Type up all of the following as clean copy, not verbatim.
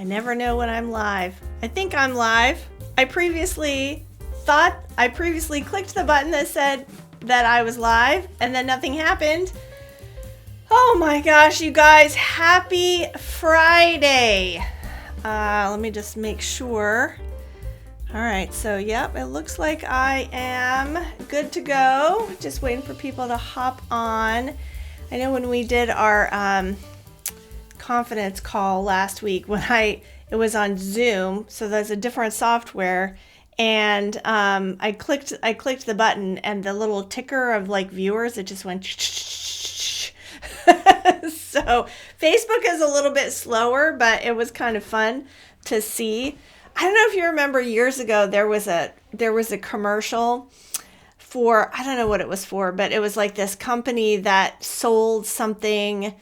I never know when I'm live. I think I'm live. I previously clicked the button that said that I was live, and then nothing happened. Oh my gosh, you guys, happy Friday. Let me just make sure. All right, so yep, it looks like I am good to go. Just waiting for people to hop on. I know when we did our confidence call last week, it was on Zoom, so there's a different software, and I clicked the button, and the little ticker of like viewers, it just went so Facebook is a little bit slower, but it was kind of fun to see. I don't know if you remember years ago, there was a commercial for, I don't know what it was for, but it was like this company that sold something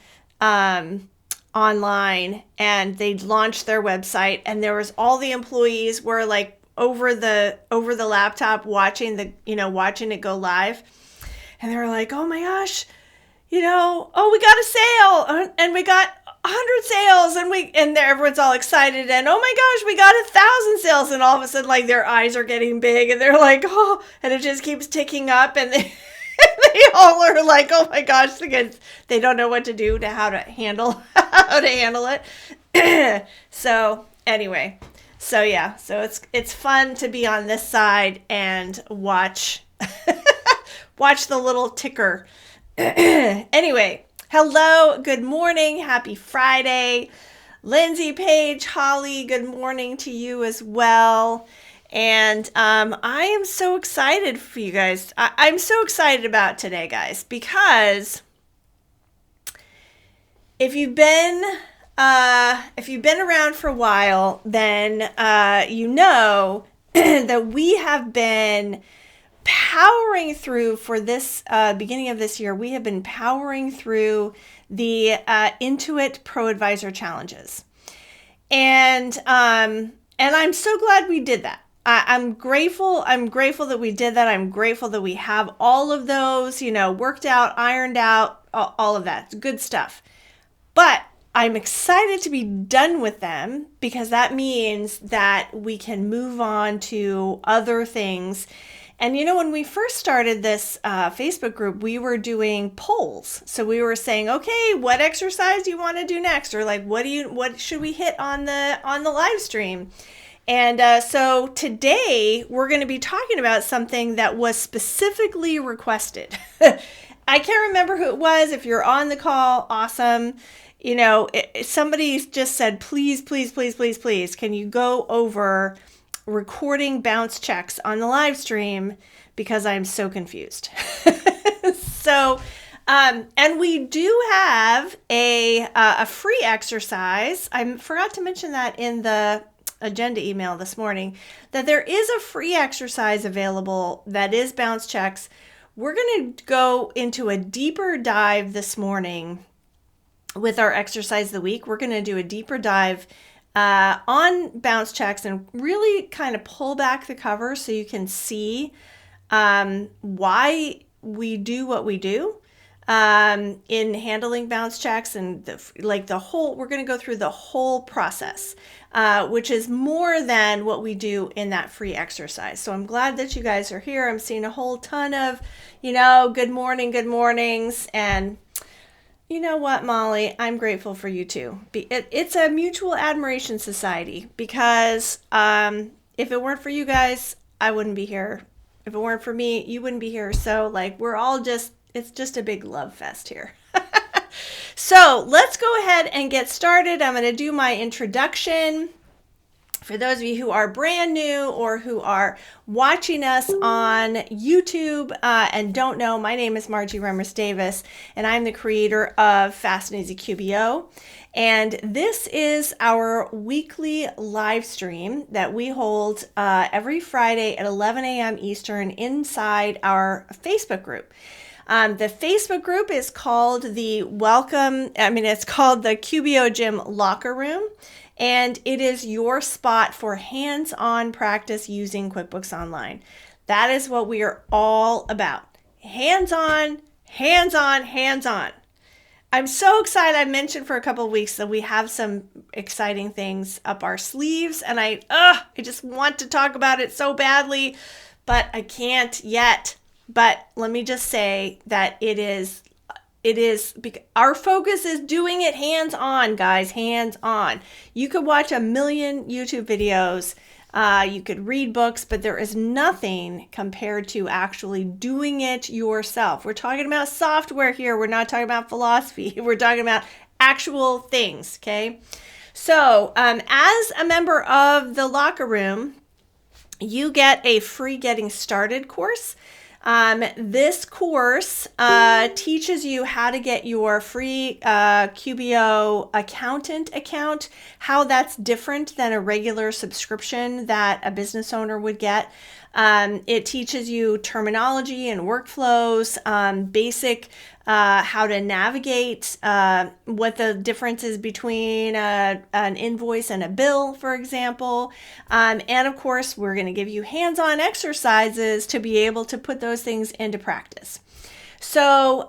online, and they launched their website, and there was all the employees were like over the laptop watching it go live, and they were like, oh my gosh, we got a sale, and we got 100 sales, and everyone's all excited, and oh my gosh, we got 1,000 sales, and all of a sudden, like, their eyes are getting big, and they're like, oh, and it just keeps ticking up, and they all are like, oh my gosh, because they don't know what to do to how to handle it. So anyway, so it's fun to be on this side and watch the little ticker. Anyway, hello, good morning, happy Friday. Lindsay, Paige, Holly, good morning to you as well. And I am so excited for you guys. I'm so excited about today, guys, because if you've been around for a while, then you know that we have been powering through for this beginning of this year. We have been powering through the Intuit Pro Advisor challenges, and I'm so glad we did that. I'm grateful. I'm grateful that we did that. I'm grateful that we have all of those, worked out, ironed out, all of that. It's good stuff. But I'm excited to be done with them, because that means that we can move on to other things. And when we first started this Facebook group, we were doing polls. So we were saying, okay, what exercise do you want to do next? Or like, what should we hit on the live stream? And so today we're going to be talking about something that was specifically requested. I can't remember who it was. If you're on the call, awesome. Somebody just said, please, please, please, please, please, can you go over recording bounce checks on the live stream, because I'm so confused. So, and we do have a free exercise. I forgot to mention that in the agenda email this morning, that there is a free exercise available that is bounce checks. We're going to go into a deeper dive this morning with our exercise of the week. We're going to do a deeper dive on bounce checks and really kind of pull back the cover so you can see why we do what we do in handling bounce checks, and we're going to go through the whole process, which is more than what we do in that free exercise. So I'm glad that you guys are here. I'm seeing a whole ton of, good mornings. And you know what, Molly? I'm grateful for you too. It's a mutual admiration society, because if it weren't for you guys, I wouldn't be here. If it weren't for me, you wouldn't be here. So we're all it's just a big love fest here. So let's go ahead and get started. I'm going to do my introduction. For those of you who are brand new or who are watching us on YouTube and don't know, my name is Margie Remmers-Davis, and I'm the creator of Fast and Easy QBO. And this is our weekly live stream that we hold every Friday at 11 a.m. Eastern inside our Facebook group. The Facebook group is called the QBO Gym Locker Room. And it is your spot for hands-on practice using QuickBooks Online. That is what we are all about. Hands-on, hands-on, hands-on. I'm so excited. I mentioned for a couple of weeks that we have some exciting things up our sleeves, and I just want to talk about it so badly, but I can't yet. But let me just say that it is our focus is doing it hands-on, guys, hands-on. You could watch 1,000,000 YouTube videos. You could read books, but there is nothing compared to actually doing it yourself. We're talking about software here. We're not talking about philosophy. We're talking about actual things, okay? So as a member of the Locker Room, you get a free Getting Started course. This course teaches you how to get your free QBO accountant account, how that's different than a regular subscription that a business owner would get. It teaches you terminology and workflows, basic how to navigate what the difference is between an invoice and a bill, for example. And of course, we're going to give you hands-on exercises to be able to put those things into practice. So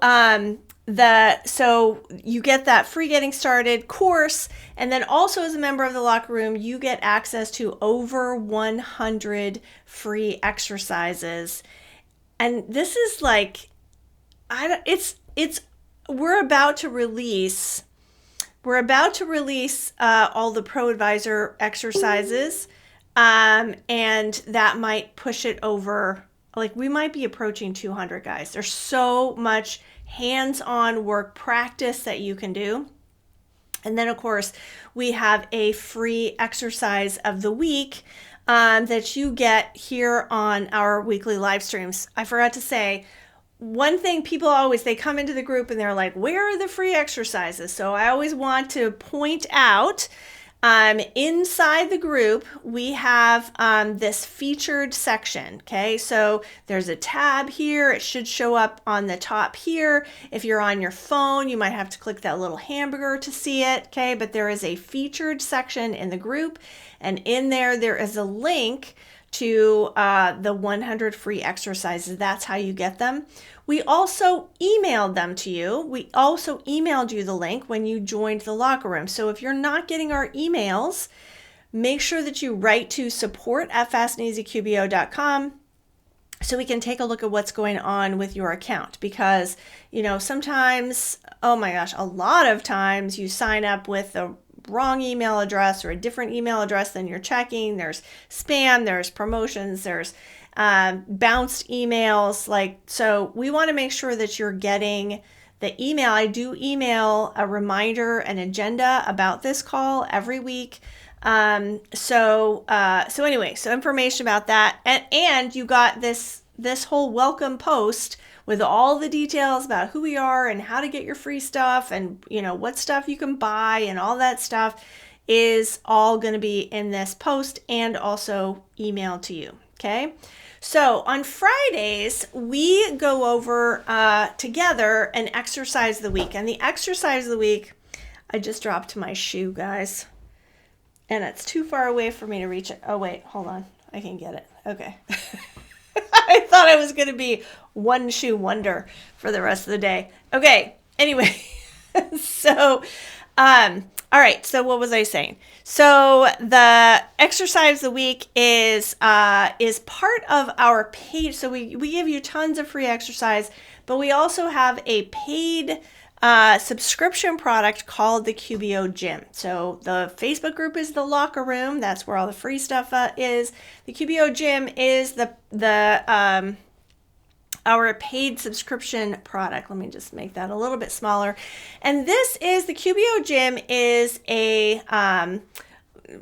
so you get that free Getting Started course, and then also as a member of the Locker Room, you get access to over 100 free exercises. And this is like, we're about to release all the Pro Advisor exercises, and that might push it over. Like, we might be approaching 200, guys. There's so much hands-on work practice that you can do. And then, of course, we have a free exercise of the week that you get here on our weekly live streams. I forgot to say, one thing people always, they come into the group and they're like, where are the free exercises? So I always want to point out, inside the group, we have this featured section, okay? So there's a tab here. It should show up on the top here. If you're on your phone, you might have to click that little hamburger to see it, okay? But there is a featured section in the group, and in there is a link to the 100 free exercises. That's how you get them. We also emailed them to you. We also emailed you the link when you joined the Locker Room. So if you're not getting our emails, make sure that you write to support@fastandeasyqbo.com so we can take a look at what's going on with your account. Because, sometimes, oh my gosh, a lot of times you sign up with the wrong email address or a different email address than you're checking. There's spam, there's promotions, there's bounced emails. So we want to make sure that you're getting the email. I do email a reminder, an agenda about this call every week. So information about that. And you got this whole welcome post with all the details about who we are and how to get your free stuff and, what stuff you can buy and all that stuff is all going to be in this post and also emailed to you. Okay. So on Fridays, we go over together an exercise of the week. And the exercise of the week, I just dropped my shoe, guys. And it's too far away for me to reach it. Oh, wait, hold on. I can get it. Okay. I thought I was going to be one shoe wonder for the rest of the day. Okay. Anyway, so, all right. So what was I saying? So the exercise of the week is part of our paid. So we give you tons of free exercise, but we also have a paid subscription product called the QBO Gym. So the Facebook group is the Locker Room. That's where all the free stuff is. The QBO Gym is our paid subscription product. Let me just make that a little bit smaller. And this is the QBO Gym is a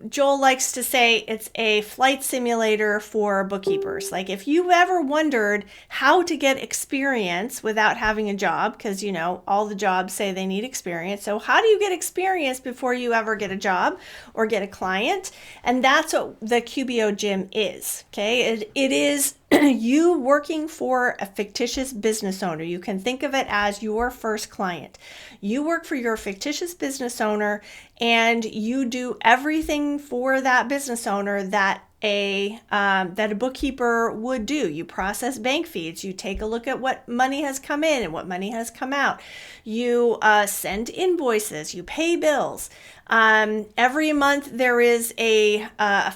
Joel likes to say it's a flight simulator for bookkeepers. Like, if you've ever wondered how to get experience without having a job, because, all the jobs say they need experience. So how do you get experience before you ever get a job or get a client? And that's what the QBO Gym is. Okay. It is you working for a fictitious business owner. You can think of it as your first client. You work for your fictitious business owner and you do everything for that business owner that that a bookkeeper would do. You process bank feeds. You take a look at what money has come in and what money has come out. You send invoices. You pay bills. Every month there is a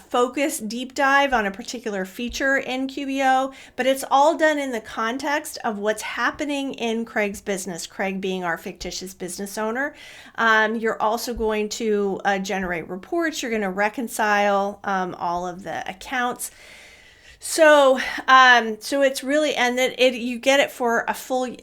focused deep dive on a particular feature in QBO, but it's all done in the context of what's happening in Craig's business, Craig being our fictitious business owner. You're also going to generate reports. You're going to reconcile all of the accounts. So it's really, and that you get it for a full,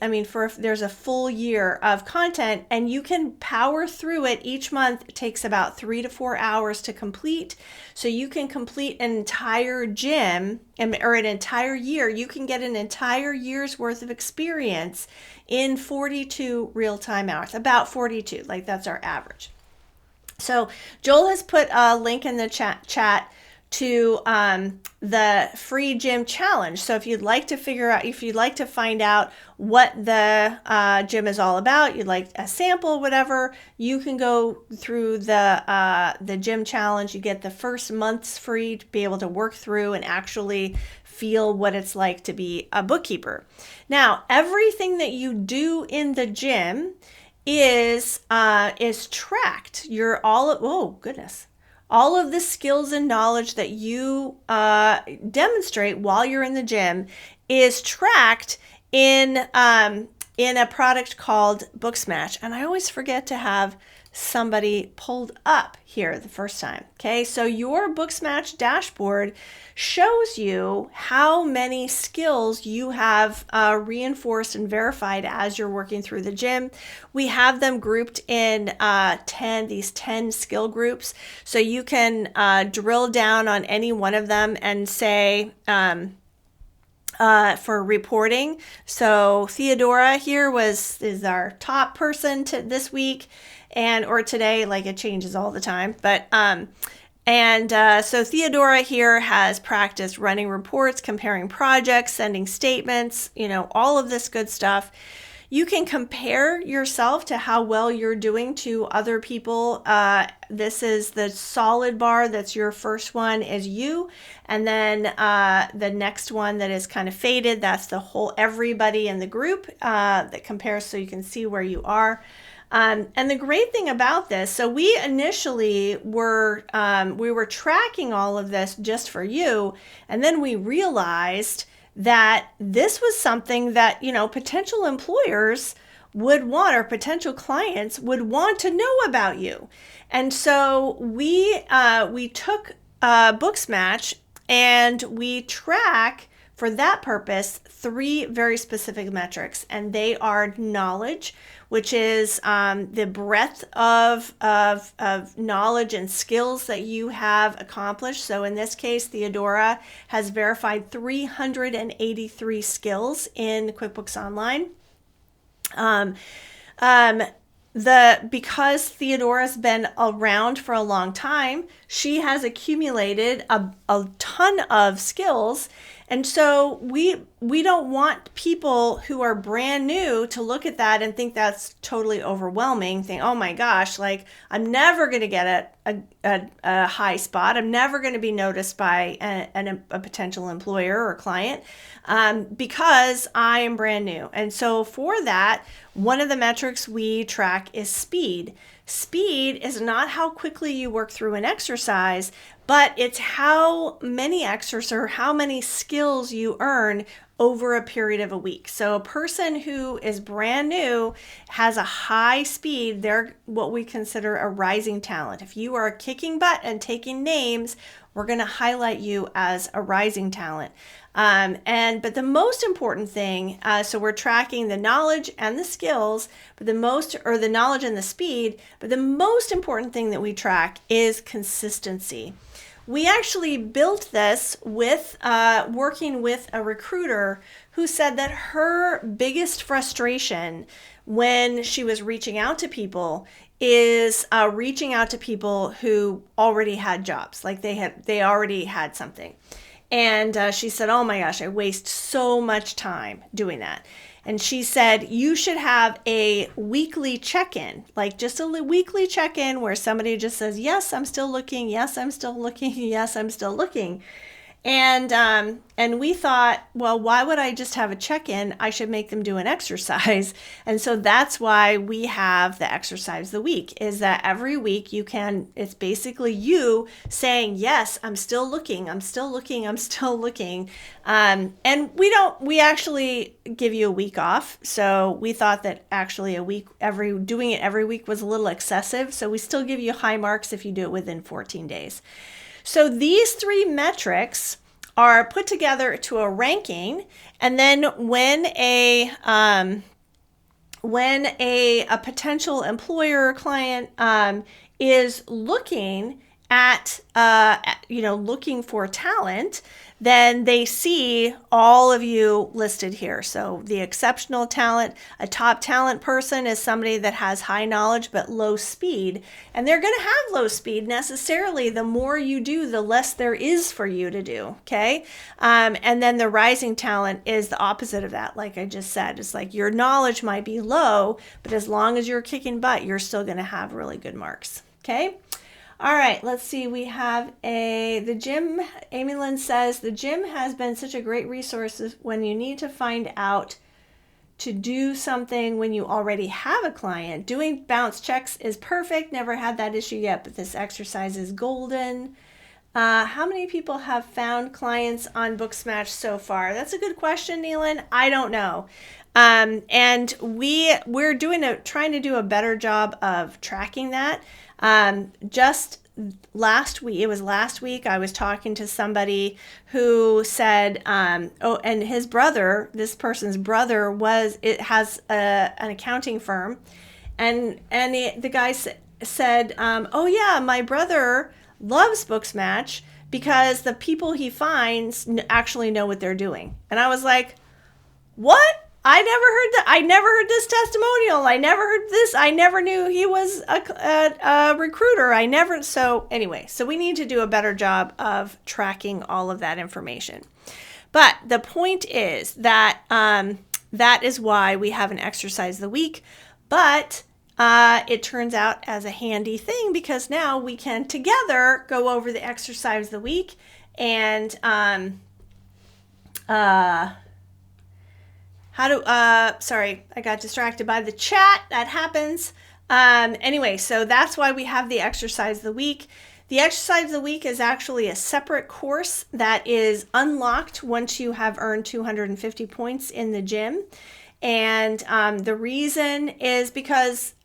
there's a full year of content, and you can power through it. Each month it takes about 3 to 4 hours to complete. So you can complete an entire gym or an entire year. You can get an entire year's worth of experience in 42 real-time hours, about 42, like that's our average. So Joel has put a link in the chat to the free gym challenge. So if you'd like to find out what the gym is all about, you'd like a sample, whatever, you can go through the gym challenge. You get the first month's free to be able to work through and actually feel what it's like to be a bookkeeper. Now, everything that you do in the gym is tracked. All of the skills and knowledge that you demonstrate while you're in the gym is tracked in a product called Booksmatch. And I always forget to have somebody pulled up here the first time. Okay, so your Booksmatch dashboard shows you how many skills you have reinforced and verified as you're working through the gym. We have them grouped in 10 skill groups, so you can drill down on any one of them and say for reporting. So Theodora here is our top person this week or today, like it changes all the time. But so Theodora here has practiced running reports, comparing projects, sending statements, all of this good stuff. You can compare yourself to how well you're doing to other people. This is the solid bar. That's your first one is you. And then the next one that is kind of faded, that's everybody in the group that compares, so you can see where you are. And the great thing about this, so we initially were tracking all of this just for you, and then we realized that this was something that potential employers would want, or potential clients would want to know about you. And so we took Booksmatch and we track, for that purpose, 3 very specific metrics, and they are knowledge, which is the breadth of knowledge and skills that you have accomplished. So in this case, Theodora has verified 383 skills in QuickBooks Online. Because Theodora's been around for a long time, she has accumulated a ton of skills. And so we don't want people who are brand new to look at that and think that's totally overwhelming. Think, oh my gosh, like I'm never going to get a high spot. I'm never going to be noticed by a potential employer or client because I am brand new. And so for that, one of the metrics we track is speed. Speed is not how quickly you work through an exercise, but it's how many exercises or how many skills you earn over a period of a week. So a person who is brand new has a high speed. They're what we consider a rising talent. If you are kicking butt and taking names, we're going to highlight you as a rising talent. But the most important thing, so we're tracking the knowledge and the skills, but the knowledge and the speed, but the most important thing that we track is consistency. We actually built this with working with a recruiter who said that her biggest frustration when she was reaching out to people is reaching out to people who already had jobs, like they already had something. And she said, oh my gosh, I waste so much time doing that. And she said, you should have a weekly check-in, like just a weekly check-in where somebody just says, yes, I'm still looking. Yes, I'm still looking. Yes, I'm still looking. And we thought, well, why would I just have a check-in? I should make them do an exercise. And so that's why we have the exercise of the week, is that every week it's basically you saying, yes, I'm still looking. I'm still looking. I'm still looking. And we actually give you a week off. So we thought that actually doing it every week was a little excessive. So we still give you high marks if you do it within 14 days. So these 3 metrics are put together to a ranking, and then when a potential employer or client is looking at looking for talent, then they see all of you listed here. So the exceptional talent, a top talent person is somebody that has high knowledge but low speed. And they're going to have low speed necessarily. The more you do, the less there is for you to do. Okay. And then the rising talent is the opposite of that. Like I just said, it's like your knowledge might be low, but as long as you're kicking butt, you're still going to have really good marks. Okay. All right, let's see. We have the gym. Amy Lynn says, the gym has been such a great resource when you need to find out to do something when you already have a client. Doing bounce checks is perfect. Never had that issue yet, but this exercise is golden. How many people have found clients on Booksmatch so far? That's a good question, Neelan. I don't know. And we're trying to do a better job of tracking that. Just last week, I was talking to somebody who said, and this person's brother has an accounting firm. And the guy said, oh yeah, my brother loves Booksmatch because the people he finds actually know what they're doing. And I was like, what? I never heard that. I never heard this testimonial. I never heard this. I never knew he was a recruiter. So we need to do a better job of tracking all of that information. But the point is that that is why we have an exercise of the week. But it turns out as a handy thing because now we can together go over the exercise of the week and sorry, I got distracted by the chat. That happens. So that's why we have the exercise of the week. The exercise of the week is actually a separate course that is unlocked once you have earned 250 points in the gym. And the reason is because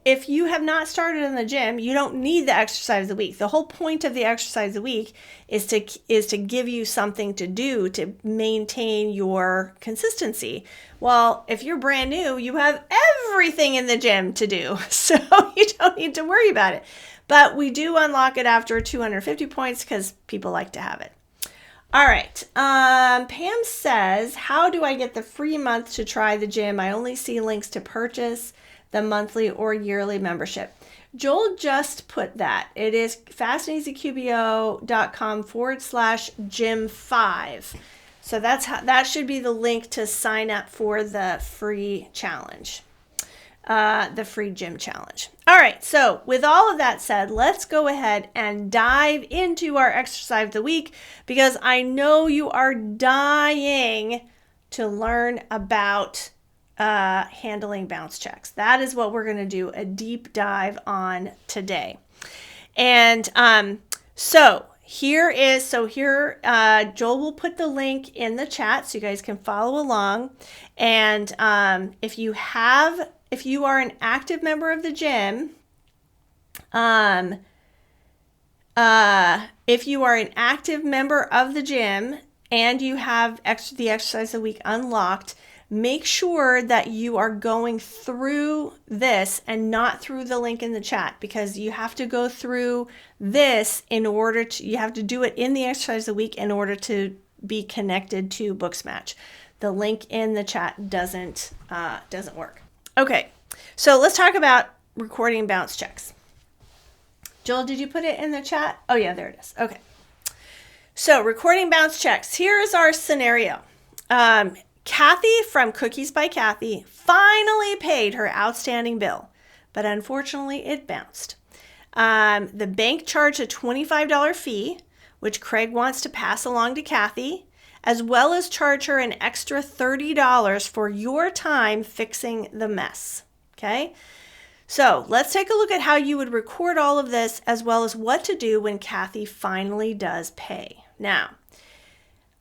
if you have not started in the gym, you don't need the exercise of the week. The whole point of the exercise of the week is to give you something to do to maintain your consistency. Well, if you're brand new, you have everything in the gym to do, so you don't need to worry about it. But we do unlock it after 250 points because people like to have it. All right. Pam says, how do I get the free month to try the gym? I only see links to purchase the monthly or yearly membership. Joel just put that. It is fastandeasyqbo.com/gym5. So that should be the link to sign up for the free challenge, the free gym challenge. All right. So with all of that said, let's go ahead and dive into our exercise of the week because I know you are dying to learn about handling bounce checks. That is what we're going to do a deep dive on today. And here Joel will put the link in the chat so you guys can follow along. And if you are an active member of the gym, and you have the exercise of the week unlocked, make sure that you are going through this and not through the link in the chat, because you have to go through this you have to do it in the exercise of the week in order to be connected to Booksmatch. The link in the chat doesn't work. Okay, so let's talk about recording bounce checks. Joel, did you put it in the chat? Oh yeah, there it is. Okay. So recording bounce checks. Here is our scenario. Kathy from Cookies by Kathy finally paid her outstanding bill, but unfortunately it bounced. The bank charged a $25 fee, which Craig wants to pass along to Kathy, as well as charge her an extra $30 for your time fixing the mess. Okay? So let's take a look at how you would record all of this, as well as what to do when Kathy finally does pay. Now,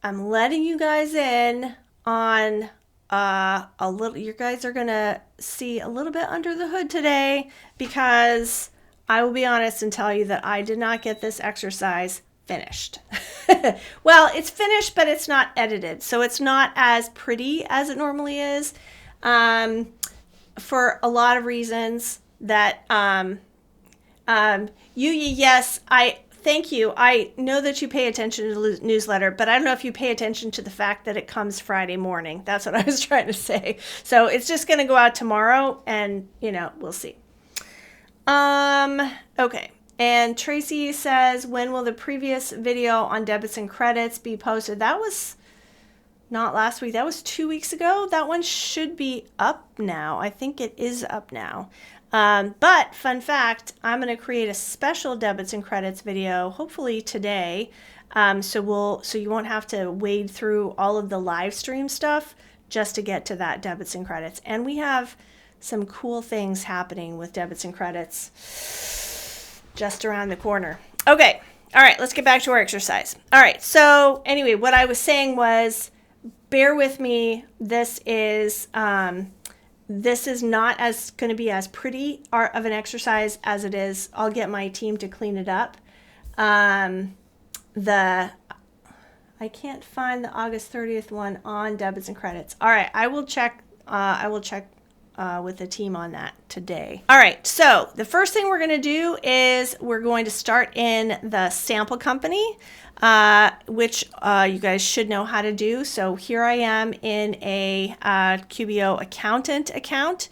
I'm letting you guys in on a little, you guys are going to see a little bit under the hood today, because I will be honest and tell you that I did not get this exercise finished. Well, it's finished, but it's not edited. So it's not as pretty as it normally is, for a lot of reasons that, yes, I thank you. I know that you pay attention to the newsletter, but I don't know if you pay attention to the fact that it comes Friday morning. That's what I was trying to say. So it's just going to go out tomorrow, and, we'll see. Okay. And Tracy says, when will the previous video on debits and credits be posted? That was not last week. That was 2 weeks ago. That one should be up now. I think it is up now. But fun fact, I'm going to create a special debits and credits video, hopefully today. So you won't have to wade through all of the live stream stuff just to get to that debits and credits. And we have some cool things happening with debits and credits just around the corner. Okay. All right. Let's get back to our exercise. All right. So anyway, what I was saying was, bear with me. This is not going to be as pretty of an exercise as it is. I'll get my team to clean it up. I can't find the August 30th one on debits and credits. All right. I will check with the team on that today. All right, so the first thing we're going to do is we're going to start in the sample company, which you guys should know how to do. So here I am in a QBO accountant account.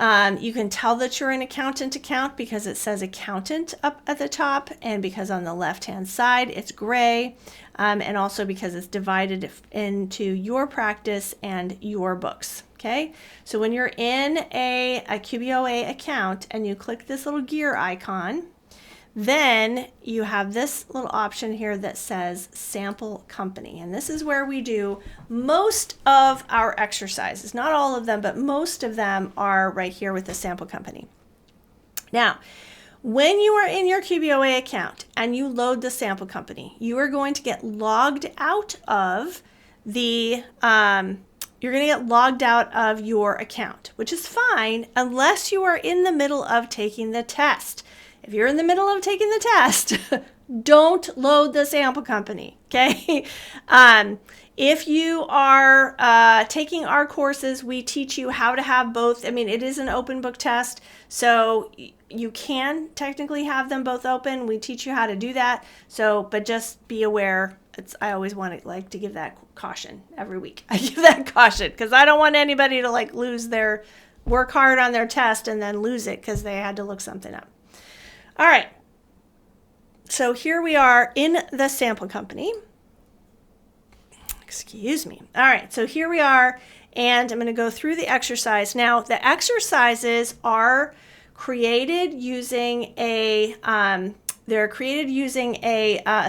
You can tell that you're an accountant account because it says accountant up at the top, and because on the left-hand side it's gray, and also because it's divided into your practice and your books. Okay, so when you're in a QBOA account and you click this little gear icon, then you have this little option here that says sample company. And this is where we do most of our exercises. Not all of them, but most of them are right here with the sample company. Now, when you are in your QBOA account and you load the sample company, you are going to get logged out of your account, which is fine unless you are in the middle of taking the test. If you're in the middle of taking the test, don't load the sample company, okay? If you are taking our courses, we teach you how to have both. I mean, it is an open book test, so you can technically have them both open. We teach you how to do that. So, but just be aware. I always want to give that caution every week. I give that caution because I don't want anybody to lose their work hard on their test and then lose it because they had to look something up. All right. So here we are in the sample company. Excuse me. All right. So here we are, and I'm going to go through the exercise. Now, the exercises are created using a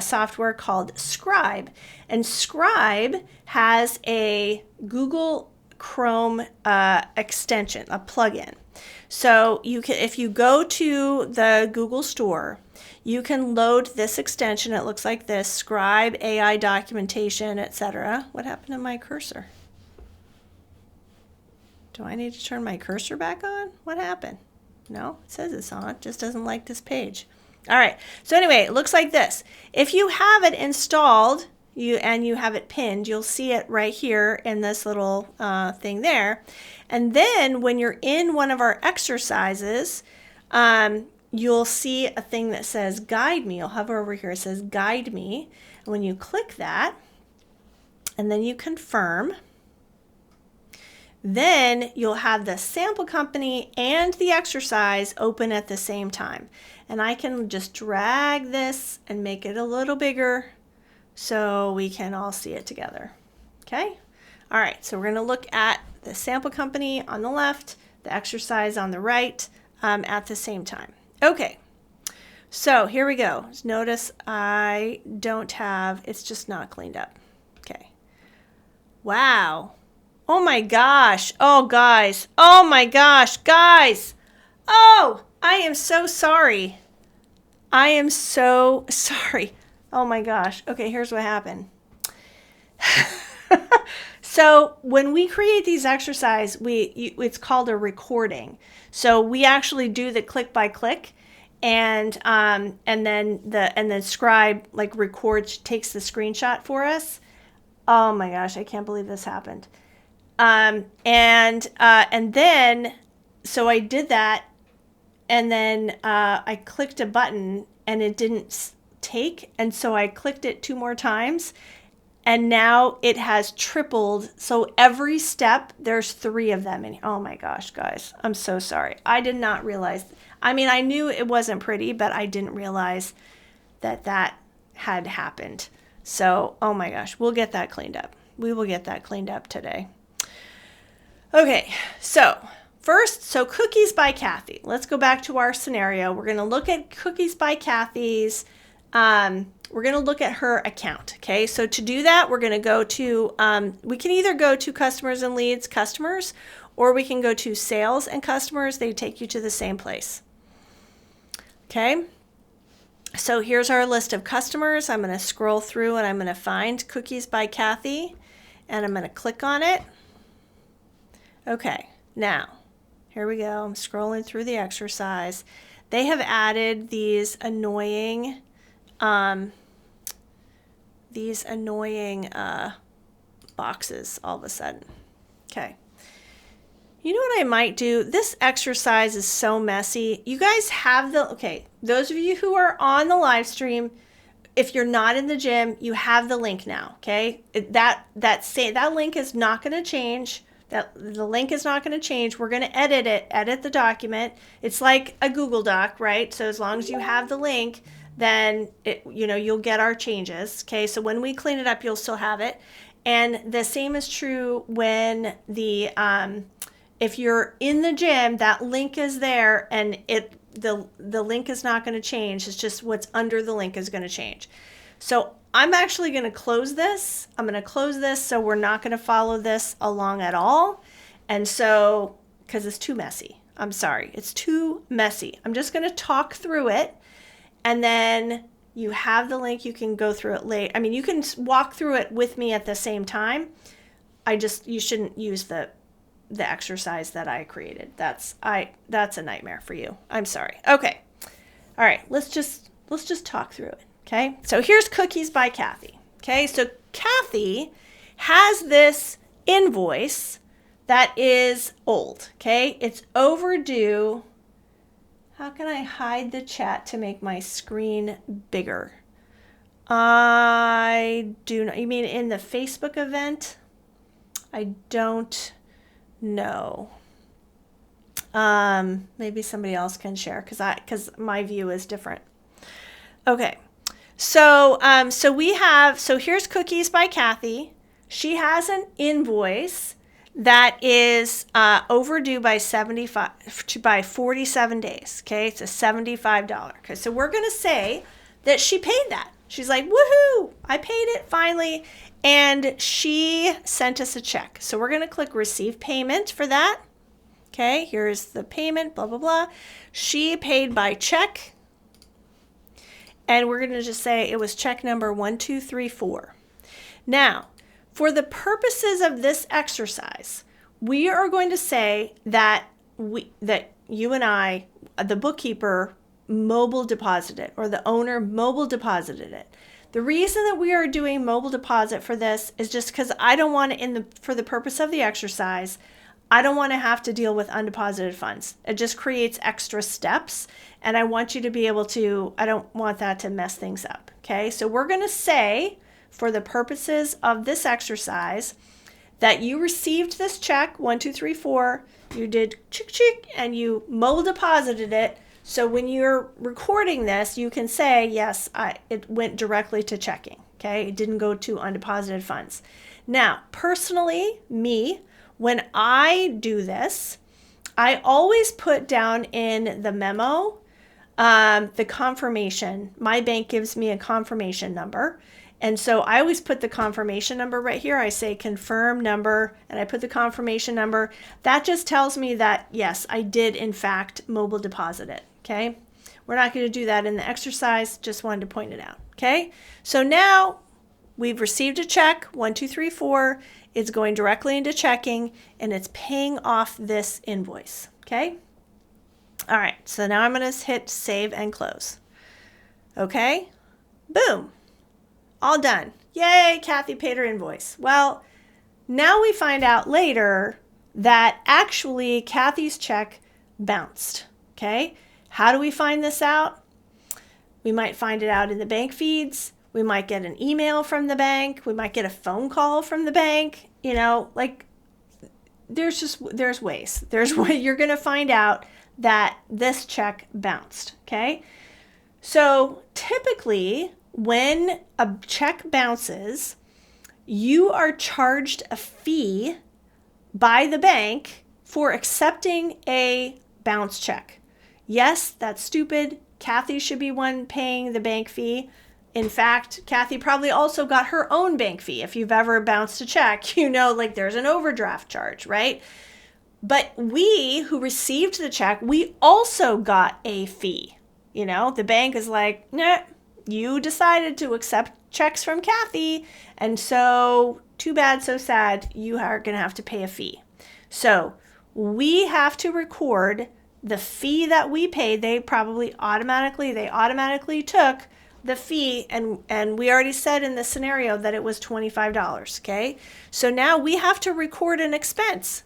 software called Scribe, and Scribe has a Google Chrome extension, a plugin. So you can, if you go to the Google Store, you can load this extension. It looks like this: Scribe, AI documentation, etc. What happened to my cursor? Do I need to turn my cursor back on? What happened? No, it says it's on. It just doesn't like this page. All right. So anyway, it looks like this. If you have it installed, you have it pinned, you'll see it right here in this little thing there. And then when you're in one of our exercises, you'll see a thing that says Guide Me. You'll hover over here. It says Guide Me. And when you click that, and then you confirm, then you'll have the sample company and the exercise open at the same time. And I can just drag this and make it a little bigger so we can all see it together. Okay? All right, so we're going to look at the sample company on the left, the exercise on the right at the same time. Okay, so here we go. Notice I don't have, it's just not cleaned up. Okay. Wow. Oh my gosh. Oh, guys. Oh my gosh, guys. Oh, I am so sorry. I am so sorry. Oh my gosh. Okay, here's what happened. So when we create these exercises, it's called a recording. So we actually do the click by click, and then Scribe like records, takes the screenshot for us. Oh my gosh, I can't believe this happened. And then so I did that, and then I clicked a button and it didn't take, and so I clicked it 2 more times. And now it has tripled. So every step, there's 3 of them. And oh my gosh, guys, I'm so sorry. I did not realize. I mean, I knew it wasn't pretty, but I didn't realize that had happened. So, oh my gosh, we'll get that cleaned up. We will get that cleaned up today. Okay, so first, so Cookies by Kathy. Let's go back to our scenario. We're going to look at Cookies by Kathy's. We're going to look at her account. Okay, so to do that, we're going to go to, we can either go to customers and leads, customers, or we can go to sales and customers. They take you to the same place. Okay, so here's our list of customers. I'm going to scroll through and I'm going to find Cookies by Kathy, and I'm going to click on it. Okay, now, here we go. I'm scrolling through the exercise. They have added these annoying boxes all of a sudden. Okay. You know what I might do? This exercise is so messy. You guys have those of you who are on the live stream, if you're not in the gym, you have the link now, okay? That link is not going to change. The link is not going to change. We're going to edit the document. It's like a Google Doc, right? So as long as you have the link, then you'll get our changes. Okay, so when we clean it up, you'll still have it. And the same is true when if you're in the gym, that link is there, and the link is not going to change. It's just what's under the link is going to change. So I'm actually going to close this. I'm going to close this, so we're not going to follow this along at all. And so, because it's too messy. I'm sorry, it's too messy. I'm just going to talk through it. And then you have the link. You can go through it later. I mean, you can walk through it with me at the same time. You shouldn't use the exercise that I created. That's a nightmare for you. I'm sorry. Okay. All right. Let's just talk through it. Okay. So here's Cookies by Kathy. Okay. So Kathy has this invoice that is old. Okay. It's overdue. How can I hide the chat to make my screen bigger? I do not. You mean in the Facebook event? I don't know. Maybe somebody else can share because my view is different. Okay. So here's Cookies by Kathy. She has an invoice that is overdue by 47 days. Okay, it's a $75. Okay, so we're gonna say that she paid that. She's like, woohoo! I paid it finally, and she sent us a check. So we're gonna click Receive Payment for that. Okay, here's the payment. Blah blah blah. She paid by check, and we're gonna just say it was check number 1234. Now, for the purposes of this exercise, we are going to say that you and I, the bookkeeper, mobile deposited, or the owner mobile deposited it. The reason that we are doing mobile deposit for this is just because I don't want to, for the purpose of the exercise, I don't want to have to deal with undeposited funds. It just creates extra steps, and I want you to be able to, I don't want that to mess things up. Okay, so we're going to say, for the purposes of this exercise, that you received this check, 1234, you did chick, and you mobile deposited it. So when you're recording this, you can say, yes, it went directly to checking. Okay, it didn't go to undeposited funds. Now, personally, when I do this, I always put down in the memo the confirmation. My bank gives me a confirmation number. And so I always put the confirmation number right here. I say confirm number, and I put the confirmation number. That just tells me that, yes, I did in fact mobile deposit it, okay? We're not going to do that in the exercise, just wanted to point it out, okay? So now we've received a check, 1234. It's going directly into checking, and it's paying off this invoice, okay? All right, so now I'm going to hit save and close. Okay, boom, all done. Yay, Kathy paid her invoice. Well, now we find out later that actually Kathy's check bounced, okay? How do we find this out? We might find it out in the bank feeds. We might get an email from the bank. We might get a phone call from the bank. You know, like there's ways. There's way you're going to find out that this check bounced, okay? So typically when a check bounces, you are charged a fee by the bank for accepting a bounce check. Yes, that's stupid. Kathy should be one paying the bank fee. In fact, Kathy probably also got her own bank fee. If you've ever bounced a check, you know, like there's an overdraft charge, right? But we who received the check, we also got a fee. You know, the bank is like, nah, you decided to accept checks from Kathy, and so too bad, so sad, you are going to have to pay a fee. So we have to record the fee that we paid. They automatically took the fee, and we already said in the scenario that it was $25, okay? So now we have to record an expense.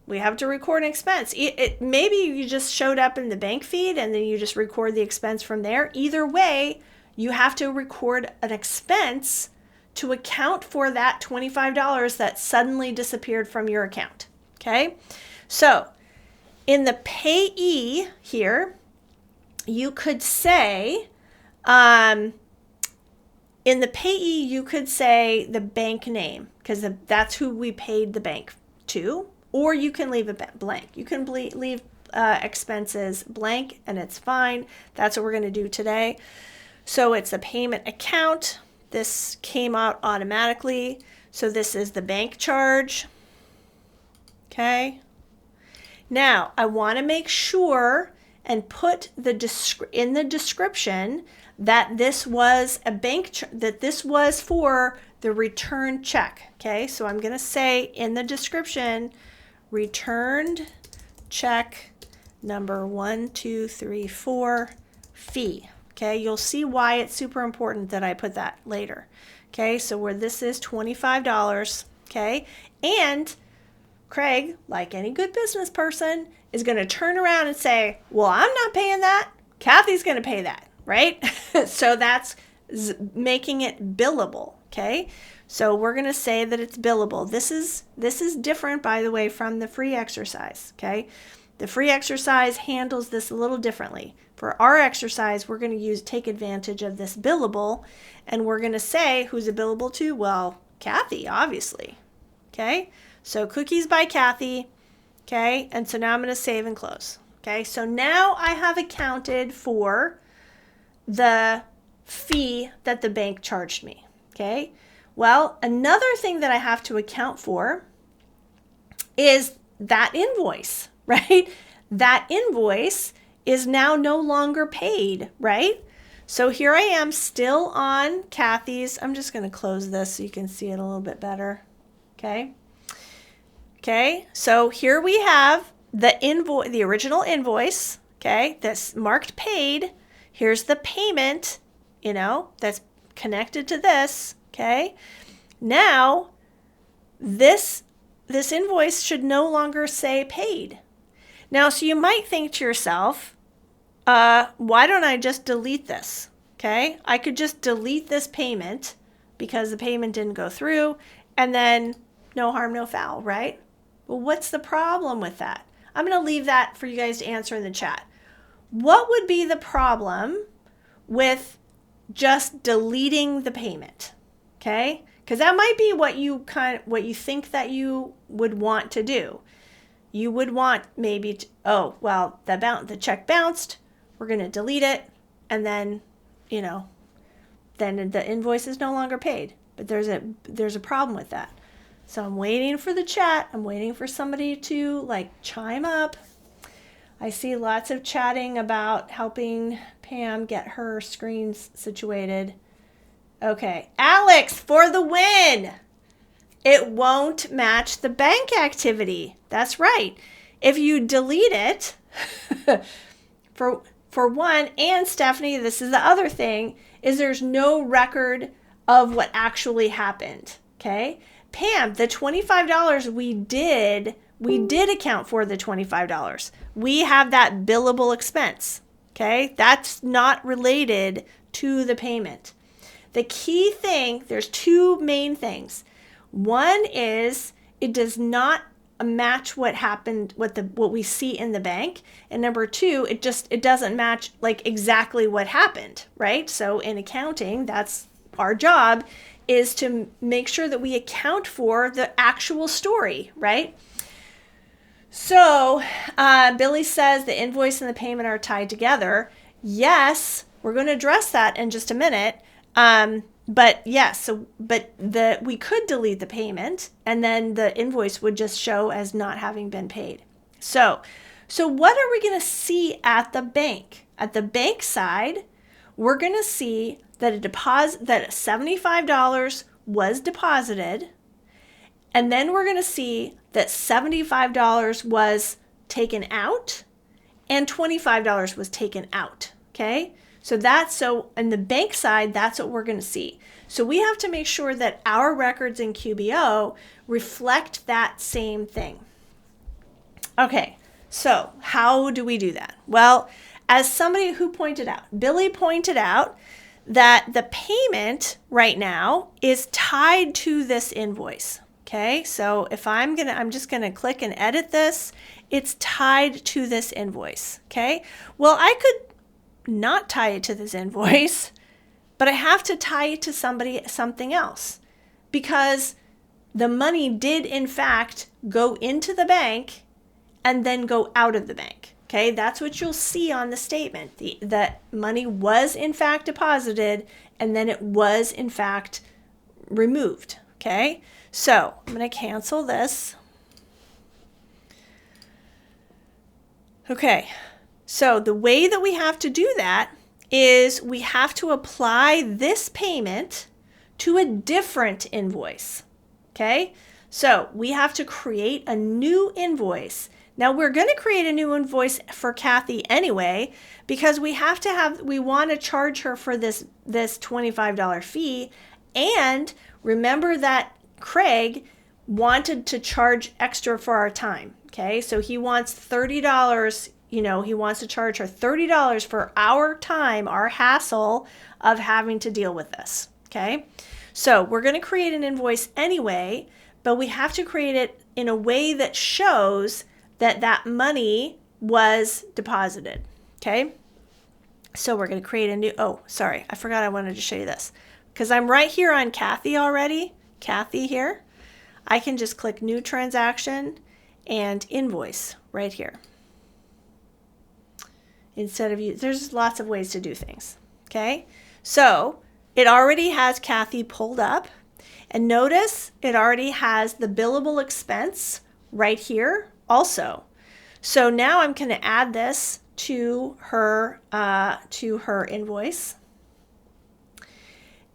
Maybe you just showed up in the bank feed and then you just record the expense from there. Either way, you have to record an expense to account for that $25 that suddenly disappeared from your account, okay? So in the payee here, you could say, the bank name, because that's who we paid the bank to, or you can leave it blank. You can leave expenses blank, and it's fine. That's what we're going to do today. So it's a payment account. This came out automatically. So this is the bank charge. Okay. Now I want to make sure and put in the description that this was a that this was for the return check. Okay, so I'm going to say in the description, returned check number 1234 fee. Okay, you'll see why it's super important that I put that later. Okay, so where this is $25. Okay, and Craig, like any good business person, is going to turn around and say, well, I'm not paying that. Kathy's going to pay that, right? So that's making it billable, okay? So we're going to say that it's billable. This is different, by the way, from the free exercise, okay? The free exercise handles this a little differently. For our exercise, we're going to take advantage of this billable, and we're going to say who's it billable to? Well, Kathy, obviously, okay? So cookies by Kathy, okay? And so now I'm going to save and close, okay? So now I have accounted for the fee that the bank charged me, okay? Well, another thing that I have to account for is that invoice, right? That invoice is now no longer paid, right? So here I am still on Kathy's. I'm just going to close this so you can see it a little bit better, okay? Okay, so here we have the original invoice, okay, that's marked paid. Here's the payment, you know, that's connected to this, okay. Now, this invoice should no longer say paid. Now, so you might think to yourself, why don't I just delete this, okay? I could just delete this payment because the payment didn't go through, and then no harm, no foul, right? Well, what's the problem with that? I'm going to leave that for you guys to answer in the chat. What would be the problem with just deleting the payment? Okay? because that might be what you think that you would want to do. You would want maybe the check bounced, we're going to delete it, and then then the invoice is no longer paid. But there's a problem with that. So I'm waiting for the chat. I'm waiting for somebody to chime up. I see lots of chatting about helping Pam get her screens situated. Okay, Alex, for the win. It won't match the bank activity. That's right. If you delete it, for one, and Stephanie, this is the other thing, is there's no record of what actually happened. Okay? Pam, the $25 we did account for the $25. We have that billable expense. Okay? That's not related to the payment. The key thing, there's two main things. One is it does not match what happened, what we see in the bank. And number two, it doesn't match exactly what happened, right? So in accounting, that's our job, is to make sure that we account for the actual story, right? So Billy says the invoice and the payment are tied together. Yes, we're going to address that in just a minute. But yes, we could delete the payment and then the invoice would just show as not having been paid. So what are we going to see at the bank? At the bank side, we're going to see that that $75 was deposited, and then we're going to see that $75 was taken out and $25 was taken out. Okay? So on the bank side, that's what we're going to see. So we have to make sure that our records in QBO reflect that same thing. Okay, so how do we do that? Well, as somebody who pointed out, Billy pointed out that the payment right now is tied to this invoice. Okay, so if I'm just going to click and edit this, it's tied to this invoice. Okay, well, I could not tie it to this invoice, but I have to tie it to something else, because the money did in fact go into the bank and then go out of the bank. Okay, that's what you'll see on the statement. The money was in fact deposited and then it was in fact removed. Okay, so I'm going to cancel this. Okay. So the way that we have to do that is we have to apply this payment to a different invoice. Okay? So we have to create a new invoice. Now we're going to create a new invoice for Kathy anyway, because we want to charge her for this $25 fee. And remember that Craig wanted to charge extra for our time. Okay? So he wants $30. He wants to charge her $30 for our time, our hassle of having to deal with this. Okay? So we're going to create an invoice anyway, but we have to create it in a way that shows that money was deposited. Okay? So we're going to create a new, I forgot I wanted to show you this. Because I'm right here on Kathy already, Kathy here. I can just click New Transaction and Invoice right here. Instead of there's lots of ways to do things. Okay, so it already has Kathy pulled up, and notice it already has the billable expense right here also. So now I'm going to add this to her invoice.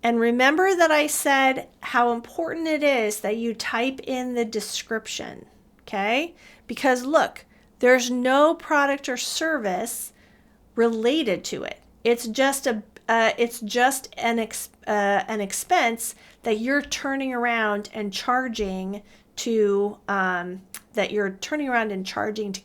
And remember that I said how important it is that you type in the description. Okay, because look, there's no product or service related to it. It's just an expense that you're turning around and charging to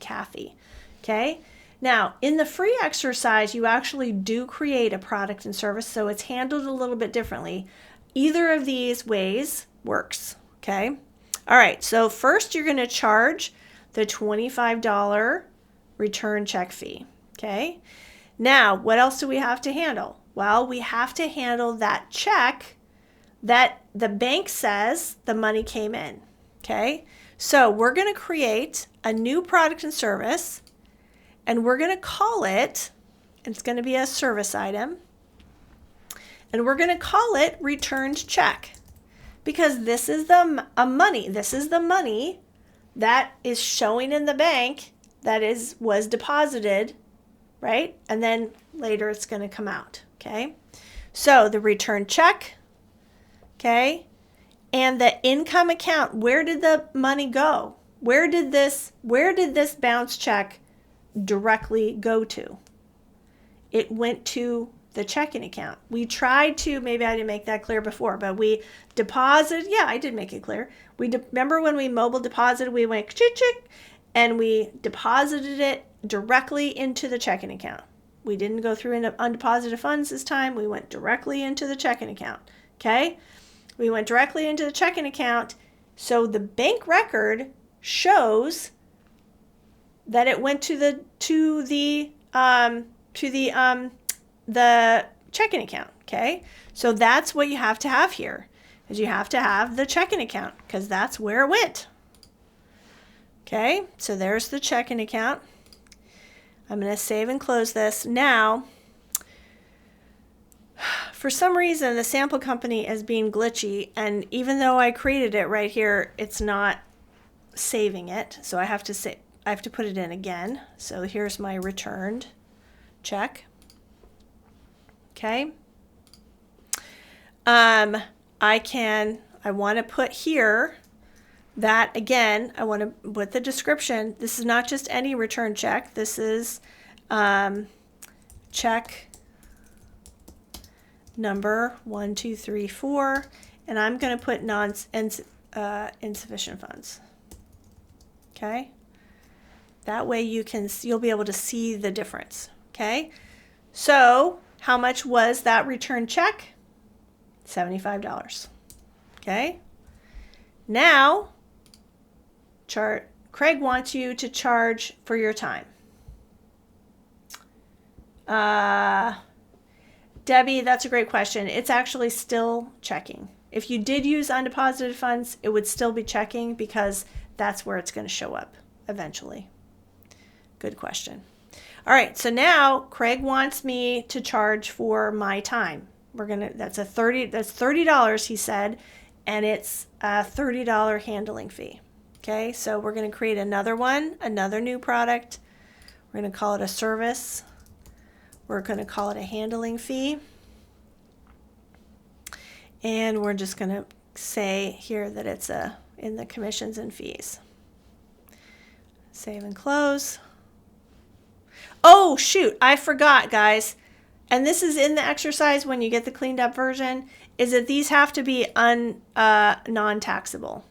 Kathy. Okay. Now, in the free exercise, you actually do create a product and service, so it's handled a little bit differently. Either of these ways works. Okay. All right. So first, you're going to charge the $25 return check fee. Okay. Now, what else do we have to handle? Well, we have to handle that check that the bank says the money came in. Okay, so we're going to create a new product and service, and we're going to call it, it's going to be a service item, and we're going to call it returned check, because this is the money. This is the money that is showing in the bank that was deposited, right? And then later it's going to come out. Okay, so the return check, okay, and the income account. Where did the money go? Where did this bounce check directly go to? It went to the checking account. We tried to, maybe I didn't make that clear before, but we deposited. Yeah, I did make it clear. Remember when we mobile deposited, we went chick, and we deposited it directly into the checking account. We didn't go through into undeposited funds this time. We went directly into the checking account. Okay? We went directly into the checking account. So the bank record shows that it went to the checking account. Okay? So that's what you have to have here, is you have to have the checking account, because that's where it went. Okay? So there's the checking account. I'm going to save and close this. Now, for some reason, the sample company is being glitchy, and even though I created it right here, it's not saving it. So I have to put it in again. So here's my returned check. Okay. I want to put here that, again, I want to put the description. This is not just any return check. This is check number 1, 2, 3, 4, and I'm going to put insufficient funds. Okay, that way you'll be able to see the difference. Okay, so how much was that return check? $75. Okay, now Craig wants you to charge for your time. Debbie, that's a great question. It's actually still checking. If you did use undeposited funds, it would still be checking, because that's where it's going to show up eventually. Good question. All right, so now Craig wants me to charge for my time. That's $30, he said, and it's a $30 handling fee. Okay, so we're going to create another new product. We're going to call it a service. We're going to call it a handling fee. And we're just going to say here that it's in the commissions and fees. Save and close. Oh, shoot, I forgot, guys. And this is in the exercise when you get the cleaned up version, is that these have to be non-taxable.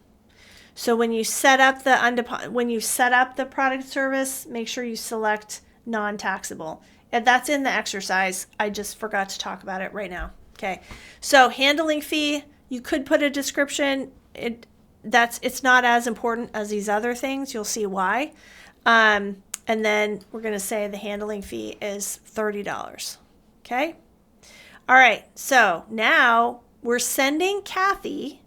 So when you set up the product service, make sure you select non-taxable. And that's in the exercise. I just forgot to talk about it right now. Okay. So handling fee, you could put a description. It's not as important as these other things. You'll see why. And then we're going to say the handling fee is $30. Okay. All right. So now we're sending Kathy.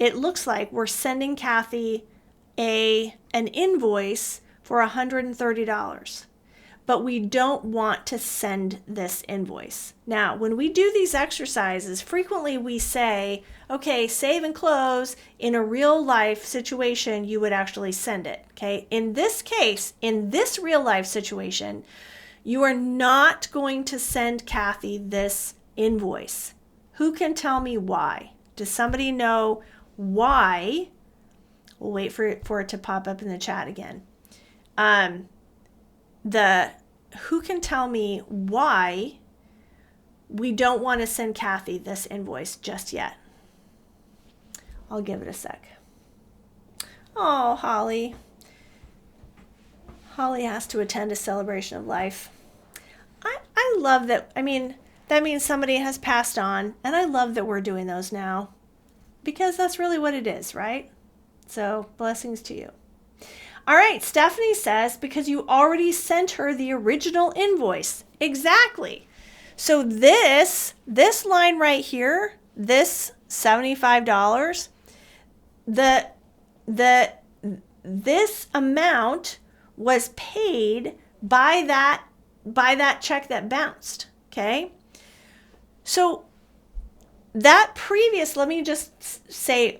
It looks like we're sending Kathy an invoice for $130. But we don't want to send this invoice. Now, when we do these exercises, frequently we say, okay, save and close. In a real life situation, you would actually send it. Okay. In this case, in this real life situation, you are not going to send Kathy this invoice. Who can tell me why? Does somebody know why? We'll wait for it to pop up in the chat again. Who can tell me why we don't want to send Kathy this invoice just yet? I'll give it a sec. Oh, Holly. Holly has to attend a celebration of life. I love that. I mean, that means somebody has passed on, and I love that we're doing those now, because that's really what it is, right? So blessings to you. All right, Stephanie says, because you already sent her the original invoice. Exactly. So this line right here, this $75, this amount was paid by that check that bounced, okay? So that previous, let me just take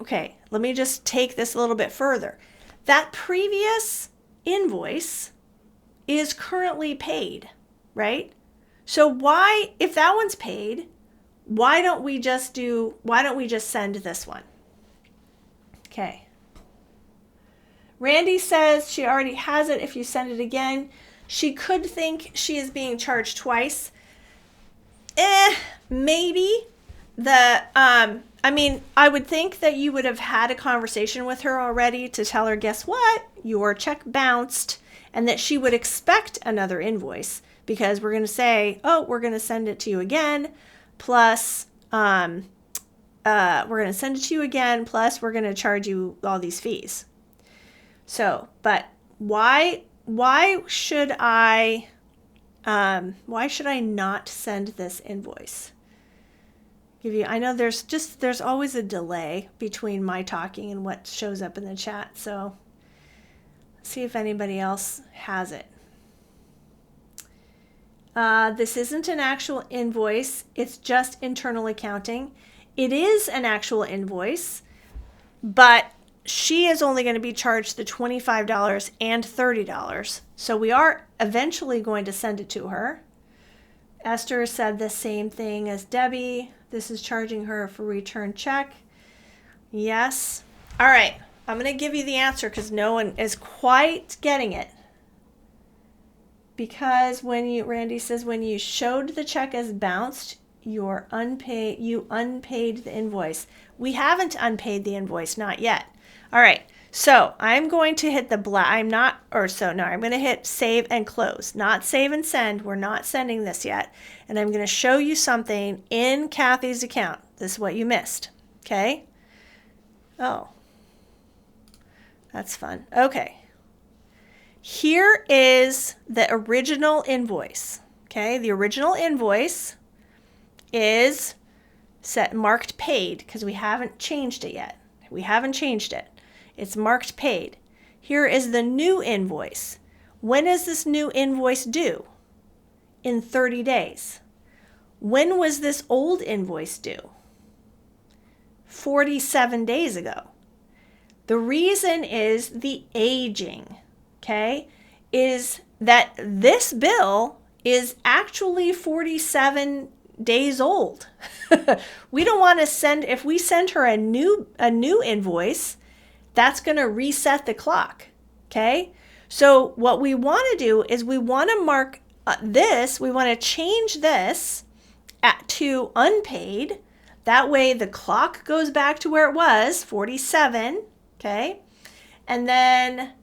this a little bit further. That previous invoice is currently paid, right? So why, if that one's paid, why don't we just send this one? Okay. Randy says she already has it if you send it again. She could think she is being charged twice. Maybe. I would think that you would have had a conversation with her already to tell her, guess what? Your check bounced, and that she would expect another invoice, because we're going to say, oh, we're going to send it to you again, plus we're going to send it to you again, plus we're going to charge you all these fees. So, but why should I not send this invoice? I know there's always a delay between my talking and what shows up in the chat. So see if anybody else has it. This isn't an actual invoice. It's just internal accounting. It is an actual invoice, but she is only going to be charged the $25 and $30. So we are eventually going to send it to her. Esther said the same thing as Debbie. This is charging her for return check. Yes. All right. I'm going to give you the answer because no one is quite getting it. Because Randy says, when you showed the check as bounced, you unpaid the invoice. We haven't unpaid the invoice, not yet. All right. So I'm going to hit I'm going to hit save and close, not save and send. We're not sending this yet. And I'm going to show you something in Kathy's account. This is what you missed. Okay. Oh, that's fun. Okay. Here is the original invoice. Okay. The original invoice is marked paid because we haven't changed it yet. We haven't changed it. It's marked paid. Here is the new invoice. When is this new invoice due? In 30 days. When was this old invoice due? 47 days ago. The reason is the aging, okay, is that this bill is actually 47 days old. We don't want to if we send her a new invoice, that's going to reset the clock, okay? So what we want to do is we want to mark this, we want to change this to unpaid. That way the clock goes back to where it was, 47, okay? And then,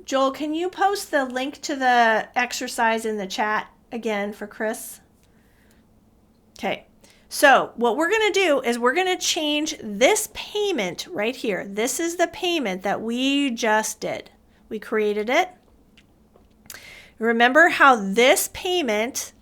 Joel, can you post the link to the exercise in the chat again for Chris? Okay. So what we're going to do is we're going to change this payment right here. This is the payment that we just did. We created it. Remember how this payment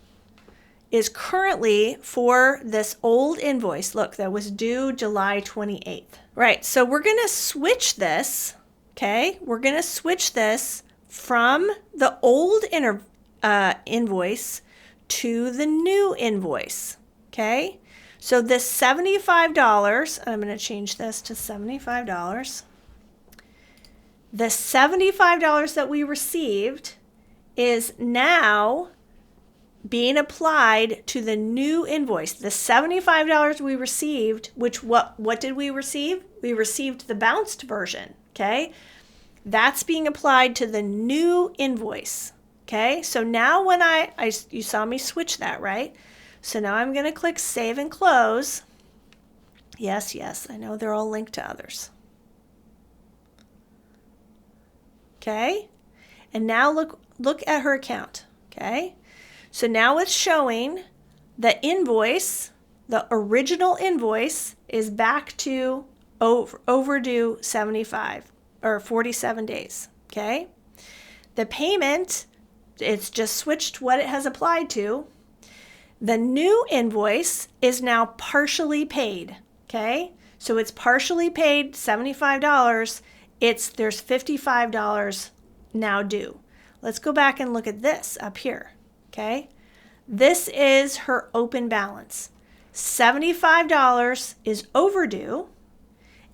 is currently for this old invoice. Look, that was due July 28th. Right, so we're going to switch this, okay? We're going to switch this from the old invoice to the new invoice. Okay, so this $75, I'm going to change this to $75. The $75 that we received is now being applied to the new invoice. The $75 we received, which what did we receive? We received the bounced version, okay? That's being applied to the new invoice, okay? So now when you saw me switch that, right? So now I'm going to click Save and Close. Yes, I know they're all linked to others. Okay? And now look at her account. Okay? So now it's showing the invoice, the original invoice is back to overdue 75 or 47 days. Okay? The payment, it's just switched what it has applied to. The new invoice is now partially paid, okay? So it's partially paid, $75. There's $55 now due. Let's go back and look at this up here, okay? This is her open balance. $75 is overdue,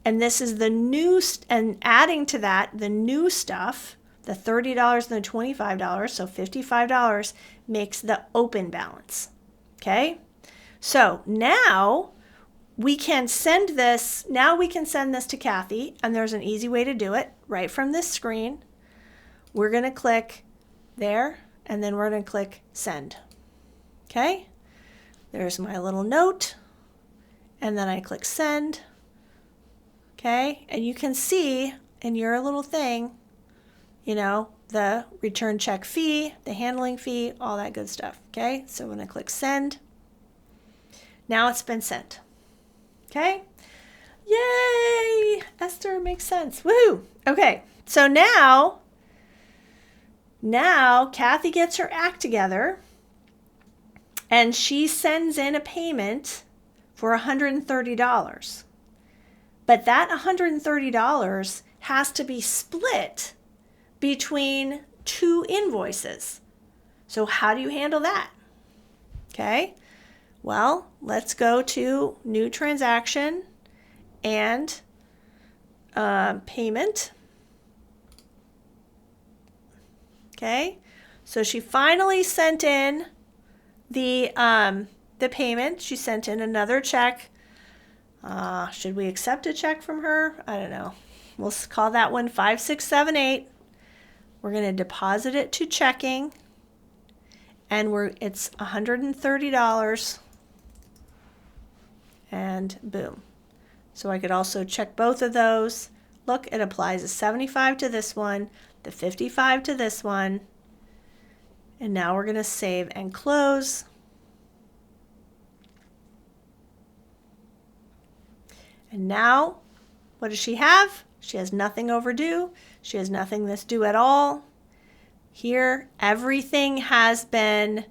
and this is the new, and adding to that, the new stuff, the $30 and the $25, so $55 makes the open balance, okay? So now we can send this to Kathy, and there's an easy way to do it right from this screen. We're going to click there, and then we're going to click send. Okay, there's my little note, and then I click send. Okay, and you can see in your little thing, the return check fee, the handling fee, all that good stuff. Okay, so when I click send, now it's been sent. Okay, yay, Esther, makes sense. Woohoo! Okay, so now Kathy gets her act together, and she sends in a payment for $130. But that $130 has to be split between two invoices. So how do you handle that? Okay, well, let's go to new transaction and payment. Okay, so she finally sent in the payment. She sent in another check. Should we accept a check from her? I don't know. We'll call that one 5678. We're going to deposit it to checking, and it's $130, and boom. So I could also check both of those. Look, it applies a 75 to this one, the 55 to this one. And now we're going to save and close. And now, what does she have? She has nothing overdue. She has nothing that's due at all. Here, everything has been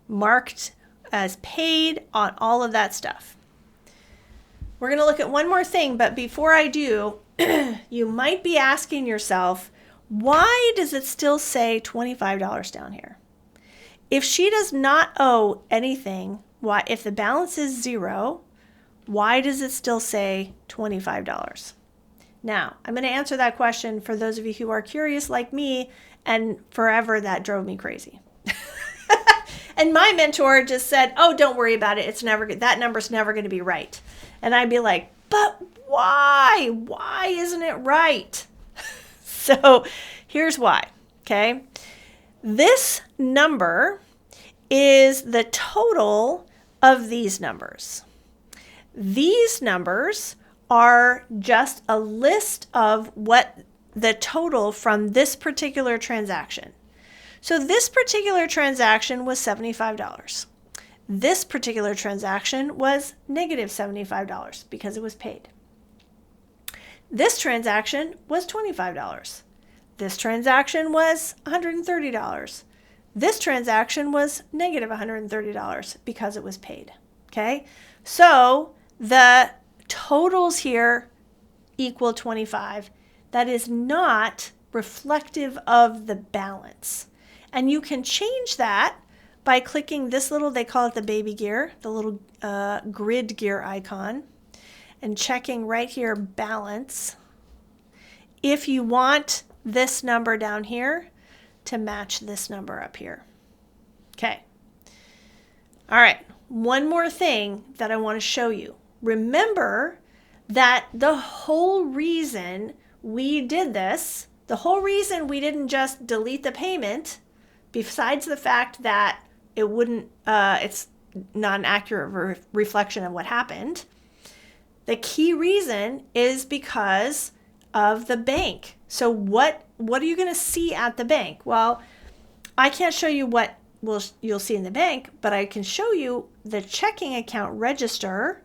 marked as paid on all of that stuff. We're going to look at one more thing, but before I do, you might be asking yourself, why does it still say $25 down here? If she does not owe anything, if the balance is zero, why does it still say $25? Now, I'm going to answer that question for those of you who are curious like me, and forever that drove me crazy. And my mentor just said, oh, don't worry about it. That number's never going to be right. And I'd be like, but why? Why isn't it right? So here's why, okay? This number is the total of these numbers. These numbers are just a list of what the total from this particular transaction. So this particular transaction was $75. This particular transaction was negative $75 because it was paid. This transaction was $25. This transaction was $130. This transaction was negative $130 because it was paid. Okay, so the totals here equal 25. That is not reflective of the balance. And you can change that by clicking this little, they call it the baby gear, the little grid gear icon, and checking right here, balance, if you want this number down here to match this number up here. Okay. All right. One more thing that I want to show you. Remember that the whole reason we did this, the whole reason we didn't just delete the payment, besides the fact that it's not an accurate reflection of what happened, the key reason is because of the bank. So what are you going to see at the bank? Well, I can't show you what you'll see in the bank, but I can show you the checking account register,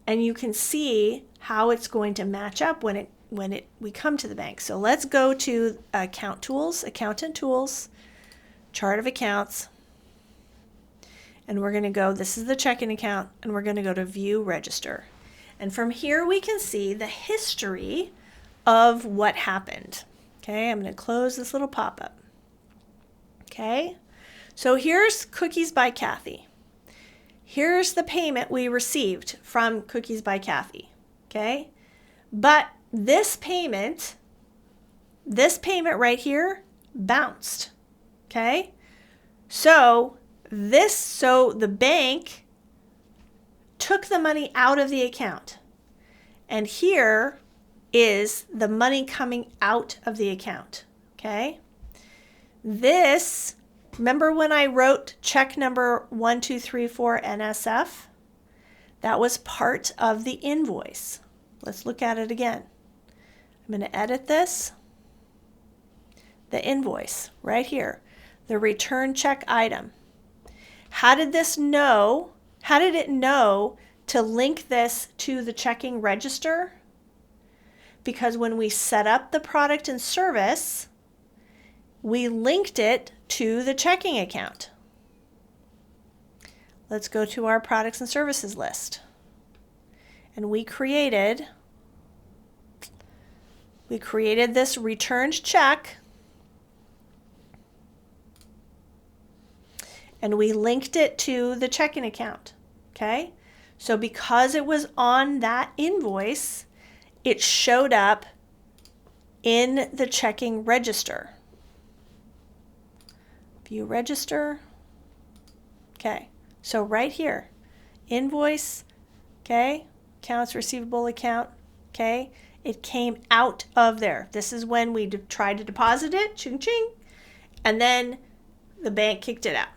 and you can see how it's going to match up when we come to the bank. So let's go to Accountant Tools, Chart of Accounts, and we're going to go, this is the checking account, and we're going to go to View Register. And from here we can see the history of what happened. Okay, I'm going to close this little pop-up. Okay, so here's Cookies by Kathy. Here's the payment we received from Cookies by Kathy. Okay, but this payment right here bounced. Okay, so the bank took the money out of the account, and here is the money coming out of the account. Okay, this, remember when I wrote check number 1234 NSF? That was part of the invoice. Let's look at it again. I'm going to edit this. The invoice right here, the return check item. How did it know to link this to the checking register? Because when we set up the product and service, we linked it to the checking account. Let's go to our products and services list. And we created this returned check, and we linked it to the checking account. Okay? So because it was on that invoice, it showed up in the checking register. View register. Okay, so right here, invoice, okay, accounts receivable account, okay, it came out of there. This is when we tried to deposit it, ching ching, and then the bank kicked it out.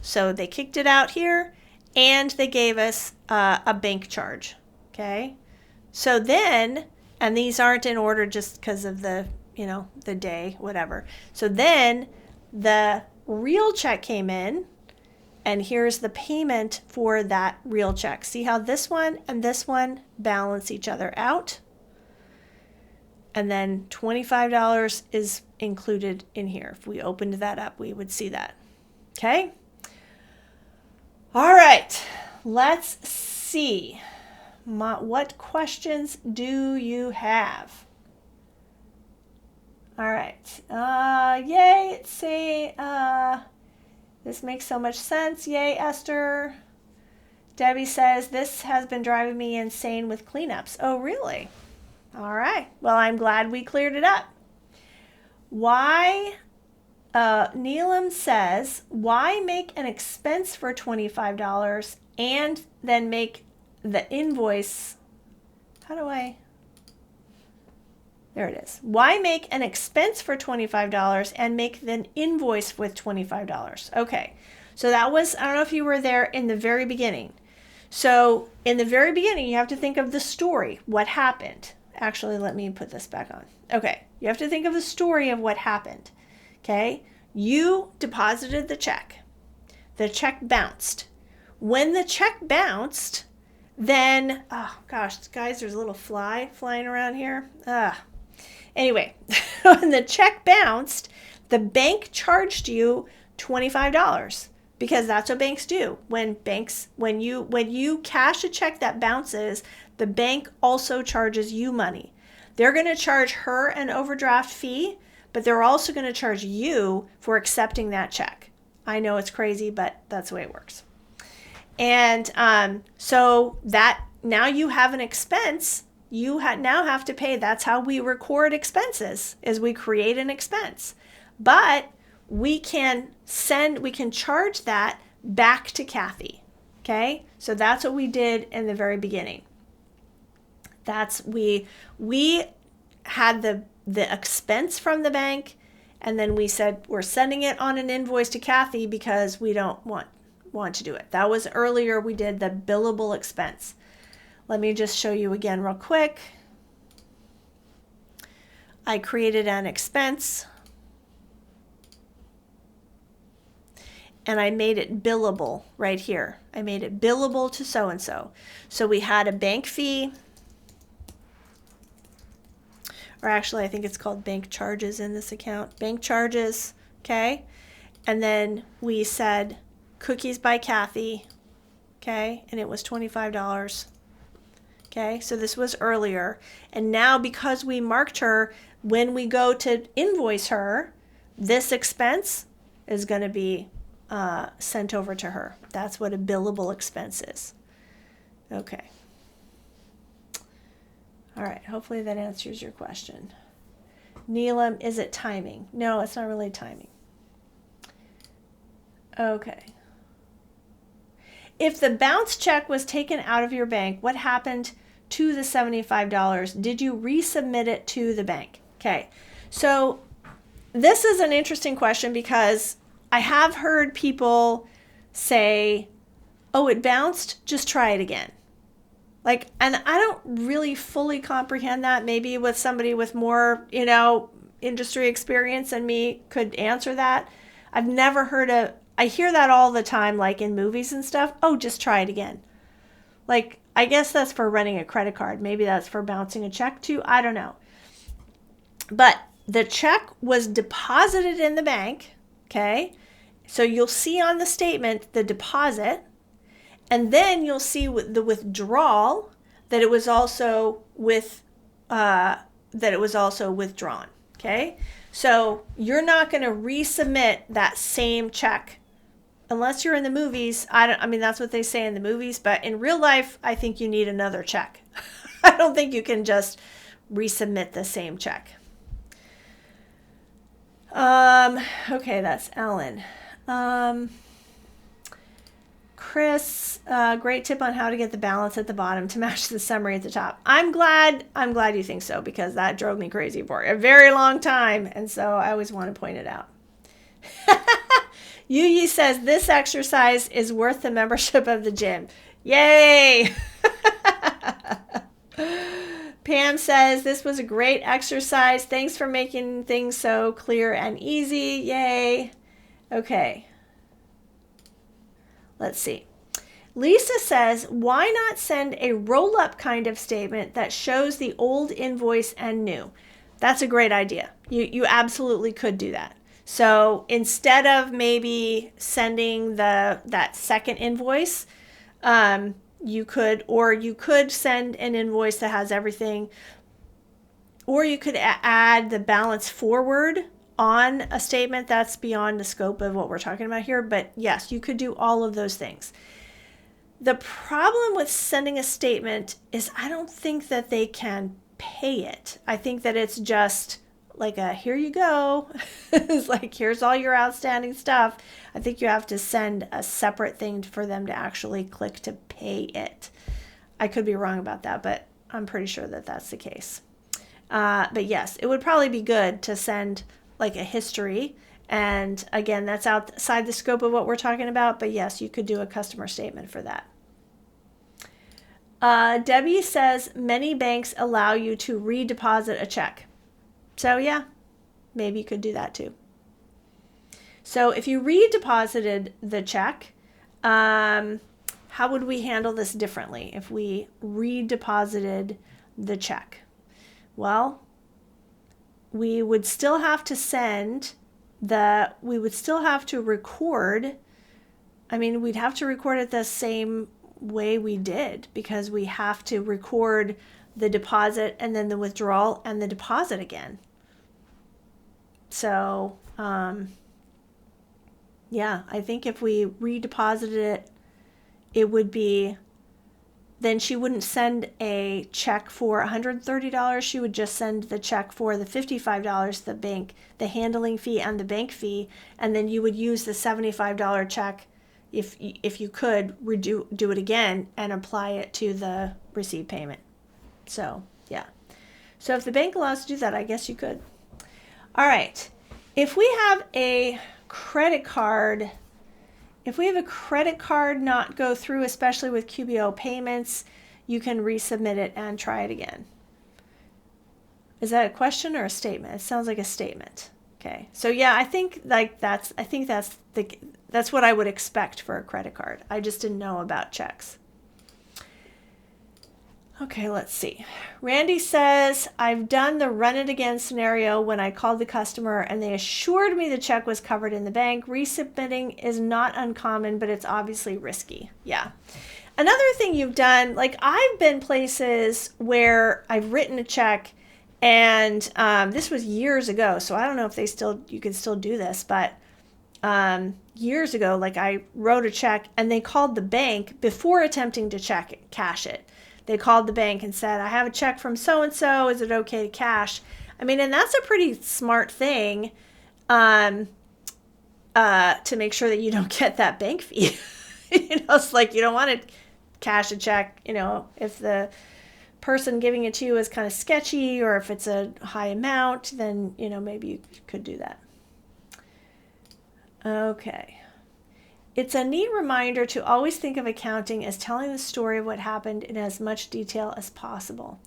So they kicked it out here, and they gave us a bank charge, okay? So then, and these aren't in order just because of the, the day, whatever. So then the real check came in, and here's the payment for that real check. See how this one and this one balance each other out? And then $25 is included in here. If we opened that up, we would see that. Okay? All right, let's see. What questions do you have? All right. Yay. Say, this makes so much sense. Yay, Esther. Debbie says, this has been driving me insane with cleanups. Oh, really? All right. Well, I'm glad we cleared it up. Why, Neelam says, why make an expense for $25 and then make the invoice, there it is. Why make an expense for $25 and make the invoice with $25? Okay, so that was, I don't know if you were there in the very beginning. So in the very beginning, you have to think of the story, what happened. Actually, let me put this back on. Okay, you have to think of the story of what happened. Okay, you deposited the check. The check bounced. When the check bounced, then, oh gosh, guys, there's a little fly flying around here. Anyway, when the check bounced, the bank charged you $25 because that's what banks do. When you cash a check that bounces, the bank also charges you money. They're going to charge her an overdraft fee, but they're also going to charge you for accepting that check. I know it's crazy, but that's the way it works. And so that now you have an expense. You now have to pay. That's how we record expenses, is we create an expense. But we can charge that back to Kathy. Okay? So that's what we did in the very beginning. We had the expense from the bank, and then we said we're sending it on an invoice to Kathy because we don't want to do it. That was earlier. We did the billable expense. Let me just show you again real quick. I created an expense and I made it billable right here. I made it billable to so-and-so. So we had a bank fee, or actually I think it's called bank charges in this account. Bank charges, okay? And then we said Cookies by Kathy, okay, and it was $25. Okay, so this was earlier. And now because we marked her, when we go to invoice her, this expense is going to be sent over to her. That's what a billable expense is. Okay. All right, hopefully that answers your question. Neelam, is it timing? No, it's not really timing. Okay. If the bounce check was taken out of your bank, what happened to the $75? Did you resubmit it to the bank? Okay, so this is an interesting question because I have heard people say, oh, it bounced, just try it again. Like, and I don't really fully comprehend that. Maybe with somebody with more, industry experience than me could answer that. I've never heard I hear that all the time, like in movies and stuff. Oh, just try it again. Like, I guess that's for running a credit card. Maybe that's for bouncing a check too. I don't know. But the check was deposited in the bank, okay? So you'll see on the statement the deposit, and then you'll see the withdrawal that it was also withdrawn, okay? So you're not going to resubmit that same check unless you're in the movies. I mean, that's what they say in the movies, but in real life, I think you need another check. I don't think you can just resubmit the same check. Okay, that's Ellen. Chris, great tip on how to get the balance at the bottom to match the summary at the top. I'm glad you think so, because that drove me crazy for a very long time, and so I always want to point it out. Yuyi says this exercise is worth the membership of the gym. Yay! Pam says this was a great exercise. Thanks for making things so clear and easy. Yay! Okay. Let's see. Lisa says, why not send a roll-up kind of statement that shows the old invoice and new? That's a great idea. You absolutely could do that. So instead of maybe sending that second invoice, you could send an invoice that has everything, or you could add the balance forward on a statement. That's beyond the scope of what we're talking about here, but yes, you could do all of those things. The problem with sending a statement is I don't think that they can pay it. I think that it's just like here you go. It's like, here's all your outstanding stuff. I think you have to send a separate thing for them to actually click to pay it. I could be wrong about that, but I'm pretty sure that that's the case. But yes, it would probably be good to send like a history. And again, that's outside the scope of what we're talking about. But yes, you could do a customer statement for that. Debbie says many banks allow you to redeposit a check. So yeah, maybe you could do that too. So if you redeposited the check, how would we handle this differently if we redeposited the check? Well, we would still have to record. I mean, we'd have to record it the same way we did, because we have to record the deposit and then the withdrawal and the deposit again. So, yeah, I think if we redeposited it, it would be, then she wouldn't send a check for $130. She would just send the check for the $55, the bank, the handling fee and the bank fee. And then you would use the $75 check, if you could, do it again and apply it to the received payment. So, yeah. So if the bank allows to do that, I guess you could. All right. If we have a credit card not go through, especially with QBO payments, you can resubmit it and try it again. Is that a question or a statement? It sounds like a statement. Okay. So yeah, I think that's what I would expect for a credit card. I just didn't know about checks. Okay, let's see. Randy says, I've done the run it again scenario when I called the customer and they assured me the check was covered in the bank. Resubmitting is not uncommon, but it's obviously risky. Yeah. Another thing you've done, like I've been places where I've written a check and this was years ago, so I don't know if you can still do this, but years ago, like I wrote a check and they called the bank before attempting to cash it. They called the bank and said, I have a check from so-and-so. Is it okay to cash? I mean, and that's a pretty smart thing to make sure that you don't get that bank fee. It's like you don't want to cash a check, if the person giving it to you is kind of sketchy or if it's a high amount, then, maybe you could do that. Okay. It's a neat reminder to always think of accounting as telling the story of what happened in as much detail as possible.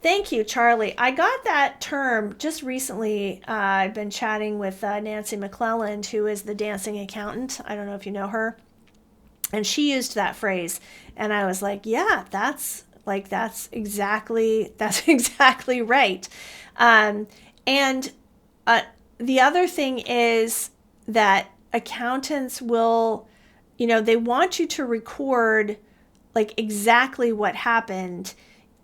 Thank you, Charlie. I got that term just recently. I've been chatting with Nancy McClelland, who is the dancing accountant. I don't know if you know her. And she used that phrase. And I was like, yeah, that's exactly right. And the other thing is that accountants will, they want you to record like exactly what happened,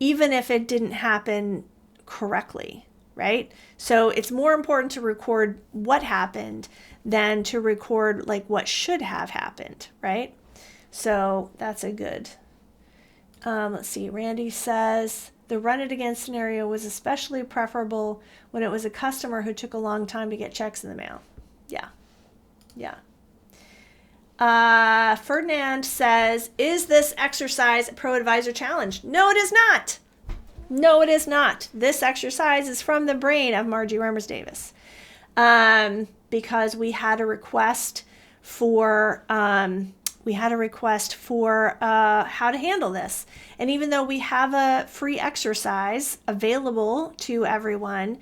even if it didn't happen correctly, right? So it's more important to record what happened than to record like what should have happened, right? So that's a good, let's see, Randy says, the run it again scenario was especially preferable when it was a customer who took a long time to get checks in the mail. Yeah. Ferdinand says, is this exercise a Pro Advisor challenge? No, it is not. No, it is not. This exercise is from the brain of Margie Remmers-Davis, because we had a request for how to handle this. And even though we have a free exercise available to everyone,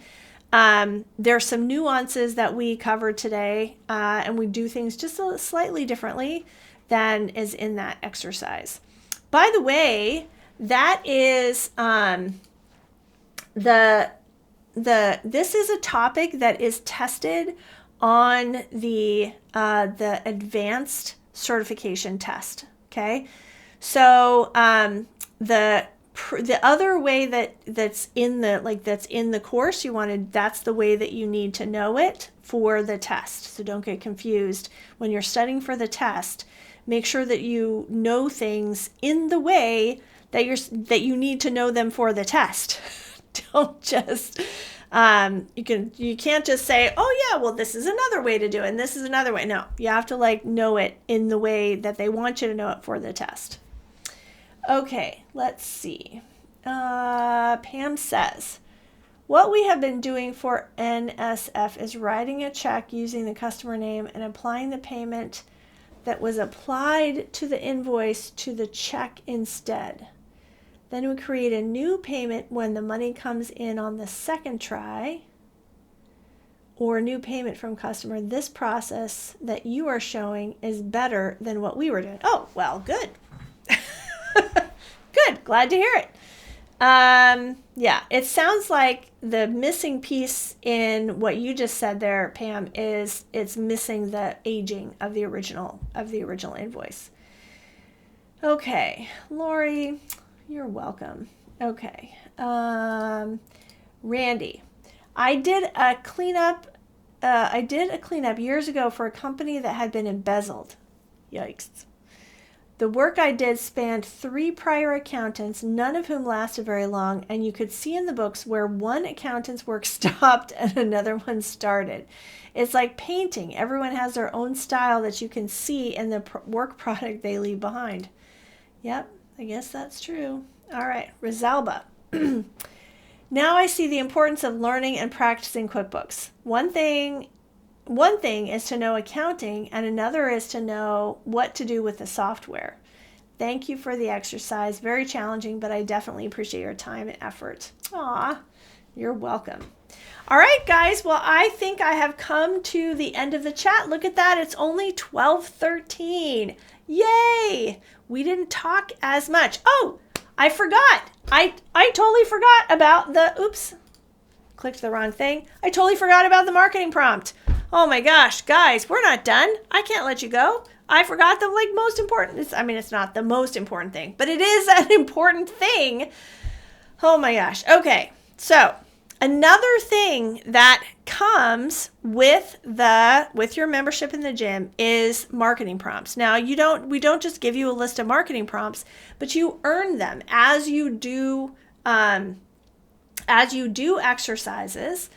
there's some nuances that we covered today, and we do things just slightly differently than is in that exercise. By the way, that is this is a topic that is tested on the advanced certification test. Okay, so the other way that's in the course, that's the way that you need to know it for the test. So don't get confused when you're studying for the test. Make sure that you know things in the way that you need to know them for the test. Don't just you can't just say, oh yeah, well this is another way to do it and this is another way. No, you have to know it in the way that they want you to know it for the test. Okay, let's see. Pam says, what we have been doing for NSF is writing a check using the customer name and applying the payment that was applied to the invoice to the check instead. Then we create a new payment when the money comes in on the second try, or new payment from customer. This process that you are showing is better than what we were doing. Oh, well, good. Good. Glad to hear it. Yeah, it sounds like the missing piece in what you just said there, Pam, is it's missing the aging of the original invoice. Okay, Lori, you're welcome. Okay, Randy, I did a cleanup years ago for a company that had been embezzled. Yikes. The work I did spanned 3 prior accountants, none of whom lasted very long, and you could see in the books where one accountant's work stopped and another one started. It's like painting. Everyone has their own style that you can see in the work product they leave behind. Yep, I guess that's true. All right, Rosalba. Now I see the importance of learning and practicing QuickBooks. One thing is to know accounting, and another is to know what to do with the software. Thank you for the exercise. Very challenging, but I definitely appreciate your time and effort. Aw, you're welcome. All right, guys. Well, I think I have come to the end of the chat. Look at that. It's only 12:13. Yay! We didn't talk as much. Oh, I forgot. I totally forgot about the, oops, clicked the wrong thing. I totally forgot about the marketing prompt. Oh my gosh, guys, we're not done. I can't let you go. I forgot the most important, it's not the most important thing, but it is an important thing. Oh my gosh. Okay. So another thing that comes with your membership in the gym is marketing prompts. Now we don't just give you a list of marketing prompts, but you earn them as you do exercises.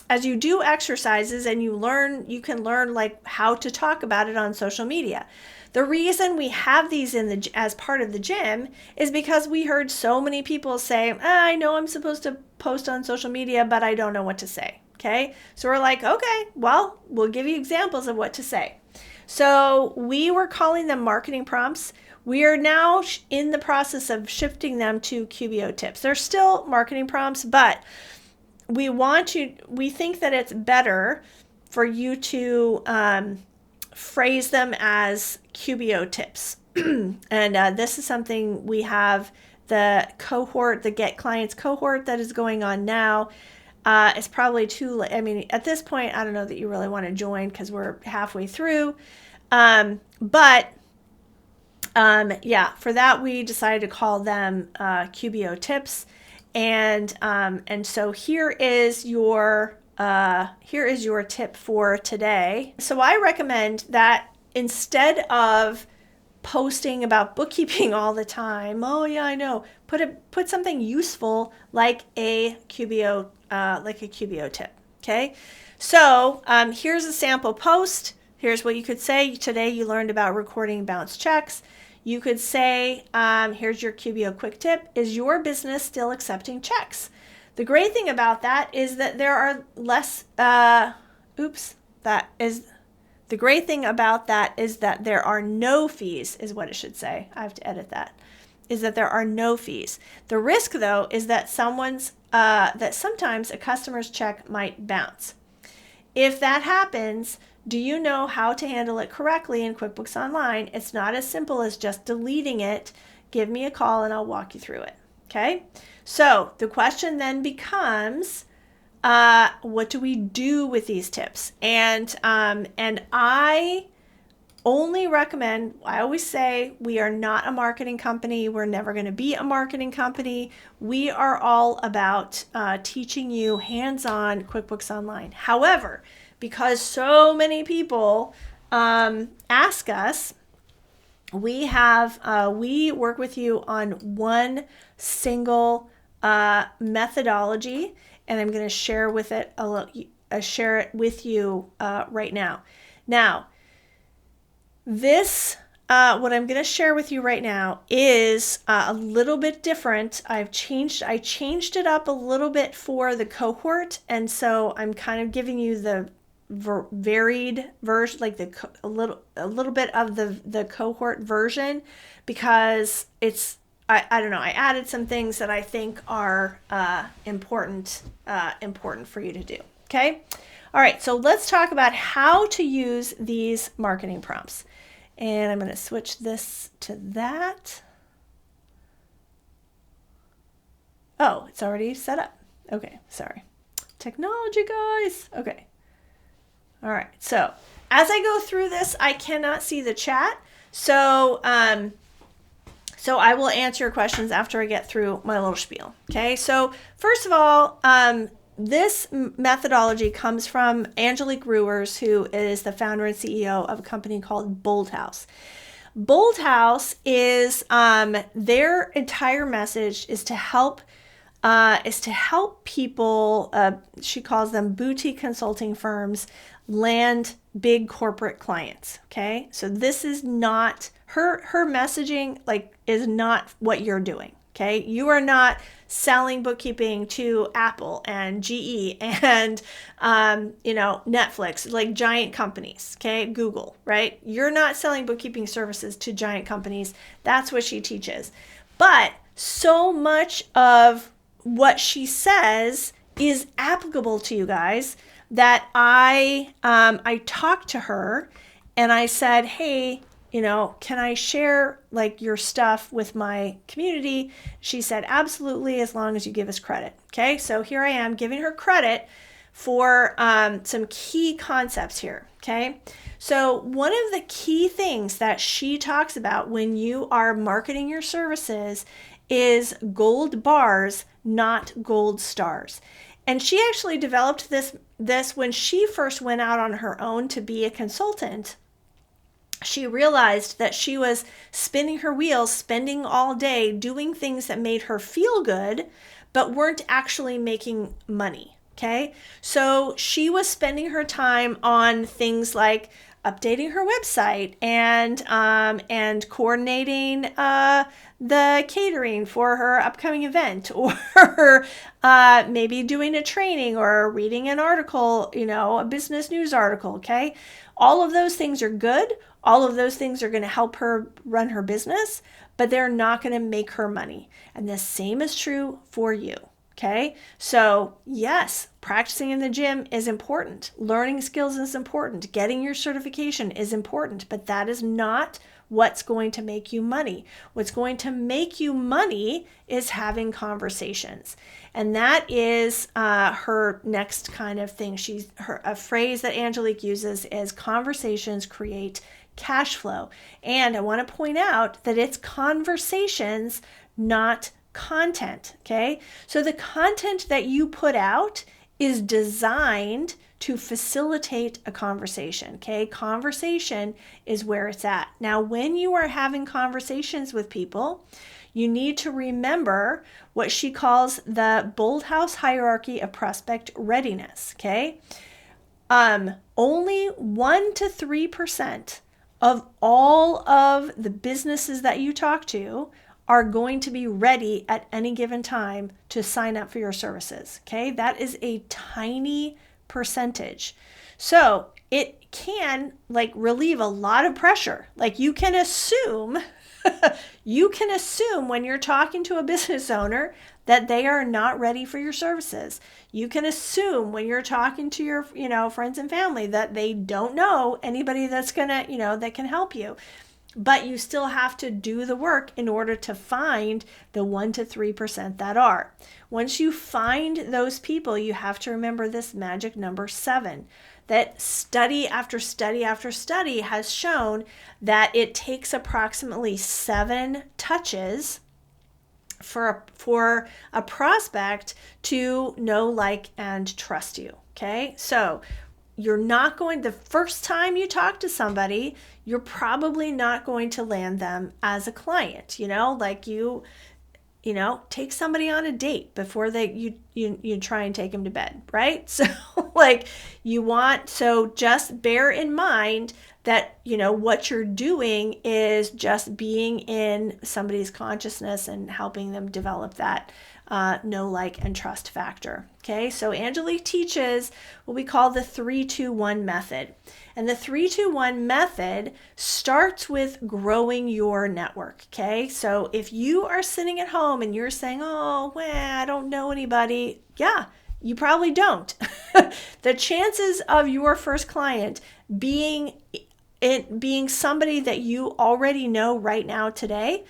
As you do exercises and you can learn like how to talk about it on social media. The reason we have these as part of the gym is because we heard so many people say, I know I'm supposed to post on social media, but I don't know what to say. Okay. So we're like, okay, well, we'll give you examples of what to say. So we were calling them marketing prompts. We are now in the process of shifting them to QBO tips. They're still marketing prompts, but we think that it's better for you to phrase them as QBO tips. And this is something we have the Get Clients cohort that is going on now. It's probably too late. I mean, at this point, I don't know that you really want to join because we're halfway through. But for that, we decided to call them QBO tips. And so here is your tip for today. So I recommend that instead of posting about bookkeeping all the time, oh yeah, I know, put something useful like a QBO tip. Okay. So here's a sample post. Here's what you could say. Today you learned about recording bounce checks. You could say, here's your QBO quick tip. Is your business still accepting checks? The great thing about that is that there are the great thing about that is that there are no fees, is what it should say. I have to edit that. Is that there are no fees. The risk, though, is that sometimes a customer's check might bounce. If that happens, do you know how to handle it correctly in QuickBooks Online? It's not as simple as just deleting it. Give me a call and I'll walk you through it. Okay? So the question then becomes, what do we do with these tips? And I only recommend, I always say, we are not a marketing company. We're never going to be a marketing company. We are all about teaching you hands-on QuickBooks Online. However, because so many people ask us, we work with you on one single methodology, and I'm going to share it with you right now. Now, this what I'm going to share with you right now is a little bit different. I changed it up a little bit for the cohort, and so I'm kind of giving you the varied version, like a little bit of the cohort version, because it's I don't know, I added some things that I think are important for you to do. Okay, all right, so let's talk about how to use these marketing prompts, and I'm going to switch this to that. Oh, it's already set up. Okay, sorry, technology, guys. Okay. All right, so as I go through this, I cannot see the chat. So I will answer your questions after I get through my little spiel. Okay, so first of all, this methodology comes from Angelique Ruers, who is the founder and CEO of a company called Bold House. Bold House is their entire message is to help people. She calls them boutique consulting firms land big corporate clients. Okay, so this is not her messaging, is not what you're doing. Okay, you are not selling bookkeeping to Apple and GE and Netflix, like giant companies. Okay, Google, right? You're not selling bookkeeping services to giant companies. That's what she teaches. But so much of what she says is applicable to you guys that I talked to her and I said, hey, can I share like your stuff with my community? She said, absolutely, as long as you give us credit. Okay, so here I am giving her credit for some key concepts here. Okay, so one of the key things that she talks about when you are marketing your services is gold bars, not gold stars. And she actually developed this when she first went out on her own to be a consultant. She realized that she was spinning her wheels, spending all day doing things that made her feel good, but weren't actually making money. Okay, so she was spending her time on things like updating her website and coordinating the catering for her upcoming event, or maybe doing a training or reading an article, a business news article. Okay, all of those things are good. All of those things are going to help her run her business, but they're not going to make her money. And the same is true for you. Okay, so yes, practicing in the gym is important. Learning skills is important. Getting your certification is important, but that is not what's going to make you money. What's going to make you money is having conversations. And that is her next kind of thing. A phrase that Angelique uses is conversations create cash flow. And I want to point out that it's conversations, not content. Okay, so the content that you put out is designed to facilitate a conversation. Okay, conversation is where it's at. Now, when you are having conversations with people, you need to remember what she calls the Bolthouse hierarchy of prospect readiness. Okay, only 1 to 3% of all of the businesses that you talk to are going to be ready at any given time to sign up for your services. Okay, that is a tiny percentage. So it can relieve a lot of pressure. Like you can assume when you're talking to a business owner that they are not ready for your services. You can assume when you're talking to your, friends and family that they don't know anybody that's gonna, that can help you. But you still have to do the work in order to find the 1 to 3% that are. Once you find those people, you have to remember this magic number 7. That study after study after study has shown that it takes approximately 7 touches for a prospect to know, like, and trust you. Okay, so you're not going, the first time you talk to somebody, you're probably not going to land them as a client. Take somebody on a date before you try and take them to bed, right? So so just bear in mind that, what you're doing is just being in somebody's consciousness and helping them develop that know, like, and trust factor. Okay, so Angelique teaches what we call the 3-2-1 method. And the 3-2-1 method starts with growing your network. Okay, so if you are sitting at home and you're saying, I don't know anybody. Yeah, you probably don't. The chances of your first client being somebody that you already know right now today,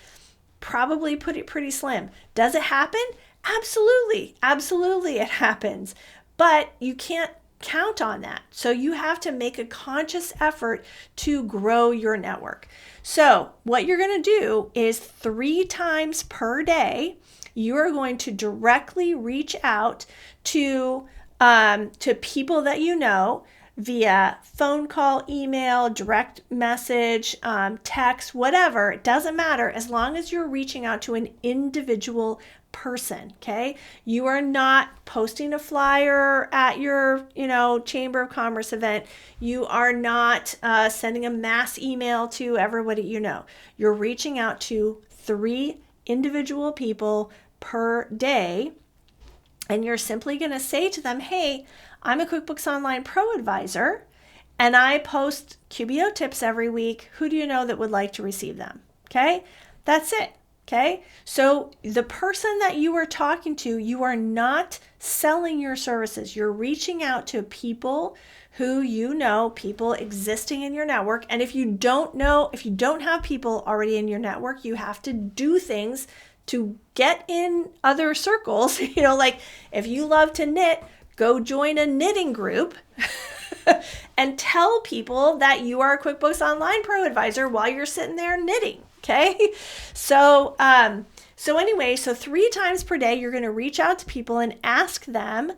probably put it pretty slim. Does it happen? Absolutely. Absolutely it happens. But you can't count on that. So you have to make a conscious effort to grow your network. So what you're going to do is 3 times per day, you are going to directly reach out to people that you know via phone call, email, direct message, text, whatever. It doesn't matter as long as you're reaching out to an individual person. Okay, you are not posting a flyer at your Chamber of Commerce event. You are not sending a mass email to everybody. You're reaching out to 3 individual people per day, and you're simply going to say to them, hey, I'm a QuickBooks Online Pro advisor and I post QBO tips every week. Who do you know that would like to receive them? Okay, that's it. Okay, so the person that you are talking to, you are not selling your services. You're reaching out to people who you know, people existing in your network. And if you don't have people already in your network, you have to do things to get in other circles. Like if you love to knit, go join a knitting group and tell people that you are a QuickBooks Online Pro Advisor while you're sitting there knitting. Okay. So 3 times per day, you're going to reach out to people and ask them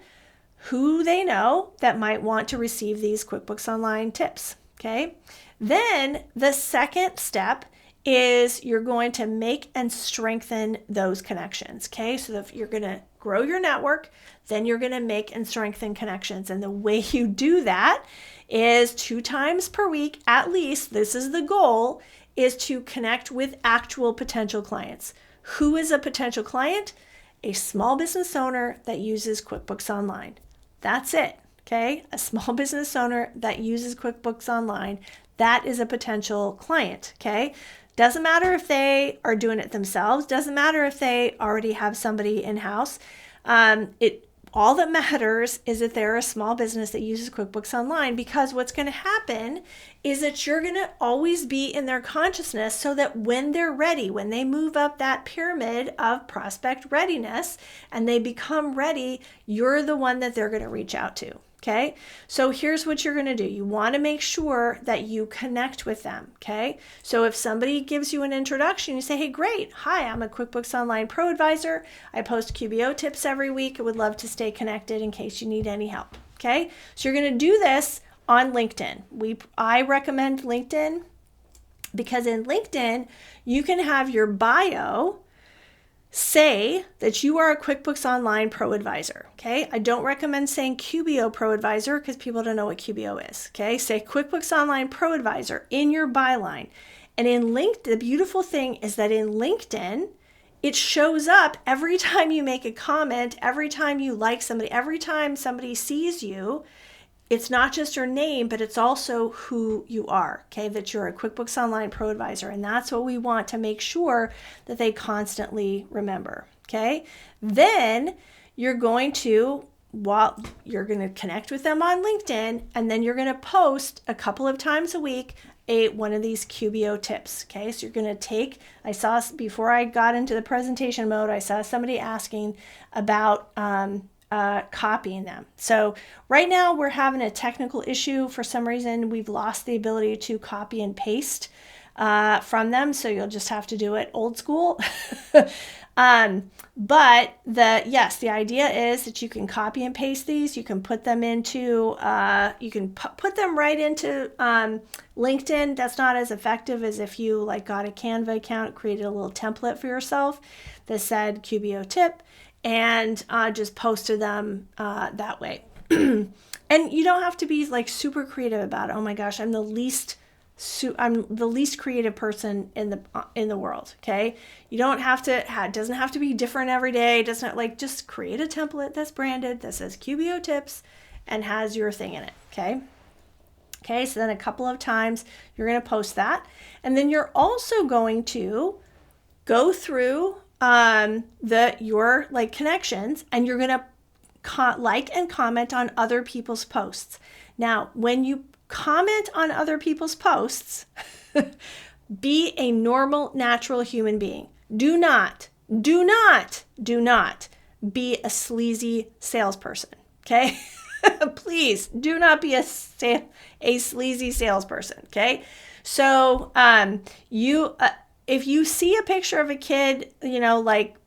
who they know that might want to receive these QuickBooks Online tips. Okay. Then the second step is you're going to make and strengthen those connections. Okay. So if you're going to grow your network, then you're going to make and strengthen connections. And the way you do that is 2 times per week, at least, this is the goal, is to connect with actual potential clients. Who is a potential client? A small business owner that uses QuickBooks Online. That's it, okay? A small business owner that uses QuickBooks Online, that is a potential client, okay? Doesn't matter if they are doing it themselves. Doesn't matter if they already have somebody in-house. All that matters is that they're a small business that uses QuickBooks Online, because what's going to happen is that you're going to always be in their consciousness, so that when they're ready, when they move up that pyramid of prospect readiness and they become ready, you're the one that they're going to reach out to. Okay, so here's what you're going to do. You want to make sure that you connect with them. Okay, so if somebody gives you an introduction, you say, hey, great. Hi, I'm a QuickBooks Online Pro Advisor. I post QBO tips every week. I would love to stay connected in case you need any help. Okay, so you're going to do this on LinkedIn. I recommend LinkedIn because in LinkedIn, you can have your bio say that you are a QuickBooks Online Pro Advisor, okay? I don't recommend saying QBO Pro Advisor because people don't know what QBO is, okay? Say QuickBooks Online Pro Advisor in your byline. And in LinkedIn, the beautiful thing is that in LinkedIn, it shows up every time you make a comment, every time you like somebody, every time somebody sees you. It's not just your name, but it's also who you are, okay? That you're a QuickBooks Online Pro Advisor. And that's what we want to make sure that they constantly remember, okay? Then you're going to connect with them on LinkedIn, and then you're going to post a couple of times a week one of these QBO tips, okay? So you're going to take, before I got into the presentation mode, I saw somebody asking about copying them. So right now we're having a technical issue. For some reason, we've lost the ability to copy and paste from them. So you'll just have to do it old school. But the idea is that you can copy and paste these. You can put them into, put them right into LinkedIn. That's not as effective as if you got a Canva account, created a little template for yourself that said QBO tip, and just posted them that way. And you don't have to be super creative about it. Oh my gosh, I'm the least creative person in the world. Okay, you don't have to. It doesn't have to be different every day. It doesn't just create a template that's branded that says QBO tips and has your thing in it. Okay. So then a couple of times you're going to post that, and then you're also going to go through your connections, and you're going to like and comment on other people's posts. Now, when you comment on other people's posts, be a normal, natural human being. Do not be a sleazy salesperson. Okay. Please do not be a sleazy salesperson. Okay. So, if you see a picture of a kid,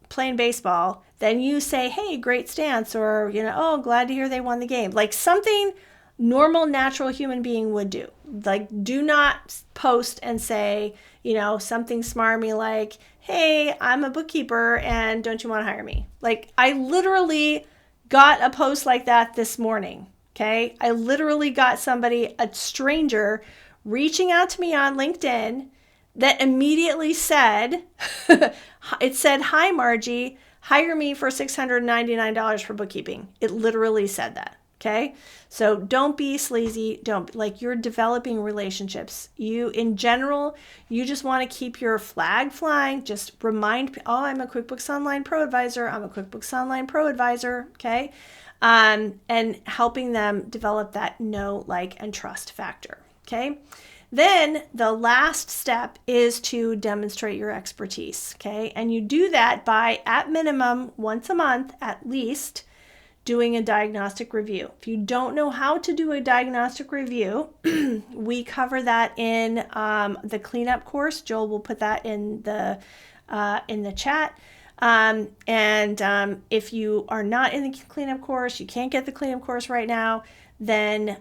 playing baseball, then you say, hey, great stance, or, oh, glad to hear they won the game. Something normal, natural human being would do. Do not post and say, something smarmy like, hey, I'm a bookkeeper and don't you want to hire me? I literally got a post like that this morning. Okay. I literally got a stranger reaching out to me on LinkedIn that immediately said, it said, hi, Margie, hire me for $699 for bookkeeping. It literally said that. Okay. So don't be sleazy. Don't, like, you're developing relationships. In general, you just want to keep your flag flying. Just remind, oh, I'm a QuickBooks Online Pro Advisor. I'm a QuickBooks Online Pro Advisor. Okay. And helping them develop that know, like, and trust factor. Okay. Then the last step is to demonstrate your expertise. Okay. And you do that by, at minimum, once a month, at least, doing a diagnostic review. If you don't know how to do a diagnostic review, we cover that in the cleanup course. Joel will put that in the chat. If you are not in the cleanup course, you can't get the cleanup course right now, then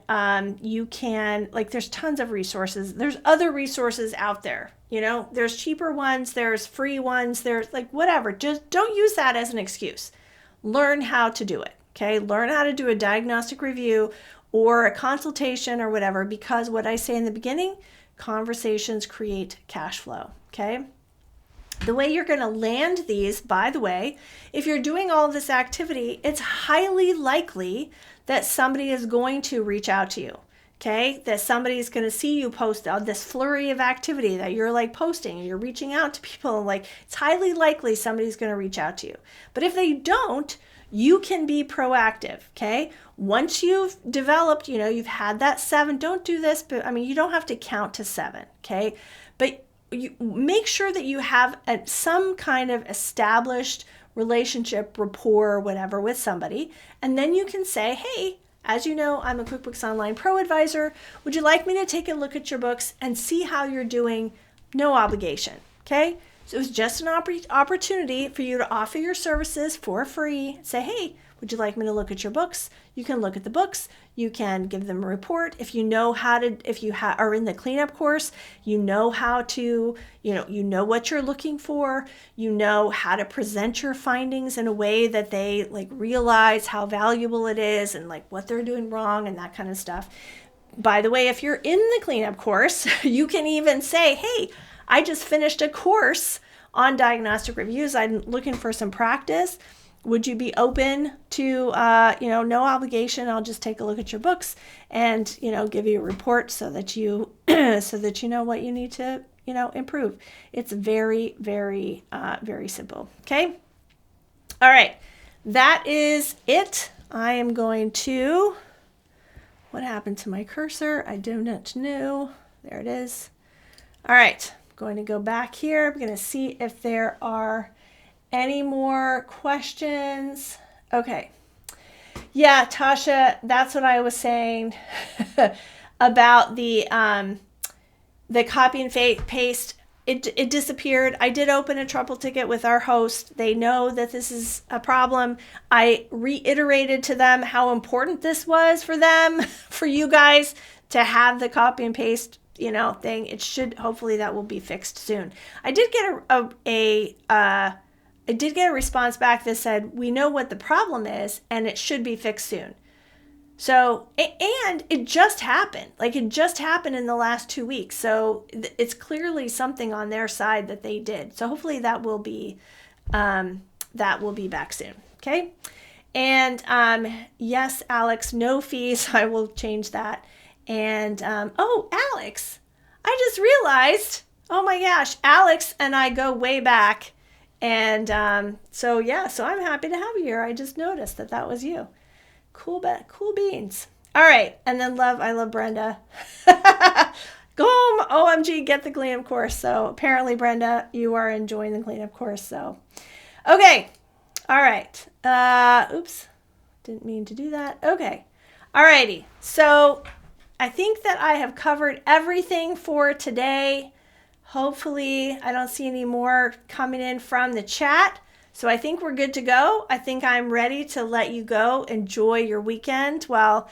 you can, like, there's tons of resources. There's other resources out there. There's cheaper ones, there's free ones, there's, like, whatever. Just don't use that as an excuse. Learn how to do it. Okay, learn how to do a diagnostic review or a consultation or whatever, because what I say in the beginning, conversations create cash flow. Okay, the way you're going to land these, by the way, if you're doing all of this activity, it's highly likely that somebody is going to reach out to you. Okay, that somebody's going to see you post this flurry of activity that you're, like, posting, and you're reaching out to people. Like, it's highly likely somebody's going to reach out to you. But if they don't, you can be proactive. Okay, once you've developed, you've had that 7, don't do this, but you don't have to count to 7. Okay, but you make sure that you have some kind of established relationship, rapport, or whatever with somebody, and then you can say, hey, as you know, I'm a QuickBooks Online Pro Advisor. Would you like me to take a look at your books and see how you're doing? No obligation. Okay, so it's just an opportunity for you to offer your services for free. Say, hey, would you like me to look at your books? You can look at the books. You can give them a report. If you know how to, if you are in the cleanup course, you know how to, you know what you're looking for. You know how to present your findings in a way that they, like, realize how valuable it is and, like, what they're doing wrong and that kind of stuff. By the way, if you're in the cleanup course, you can even say, hey, I just finished a course on diagnostic reviews. I'm looking for some practice. Would you be open to, no obligation? I'll just take a look at your books and, give you a report so that you, know what you need to, improve. It's very, very, very simple. Okay. All right. That is it. I am going to, what happened to my cursor? I do not know. There it is. All right. Going to go back here. I'm going to see if there are any more questions. Okay. Yeah, Tasha, that's what I was saying about the copy and paste. It disappeared. I did open a trouble ticket with our host. They know that this is a problem. I reiterated to them how important this was for them, for you guys to have the copy and paste thing. It should, hopefully that will be fixed soon. I did get a response back that said, we know what the problem is and it should be fixed soon. So, and it just happened. Like, it just happened in the last 2 weeks. So it's clearly something on their side that they did. So hopefully that will be back soon. Okay. And yes, Alex, no fees. I will change that. And, Alex, I just realized, oh my gosh, Alex and I go way back. And so I'm happy to have you here. I just noticed that was you. Cool beans. All right. And then I love Brenda. Go home, OMG, get the cleanup course. So apparently, Brenda, you are enjoying the cleanup course. So, okay. All right. Oops. Didn't mean to do that. Okay. All righty. So I think that I have covered everything for today. Hopefully, I don't see any more coming in from the chat. So I think we're good to go. I think I'm ready to let you go. Enjoy your weekend. Well,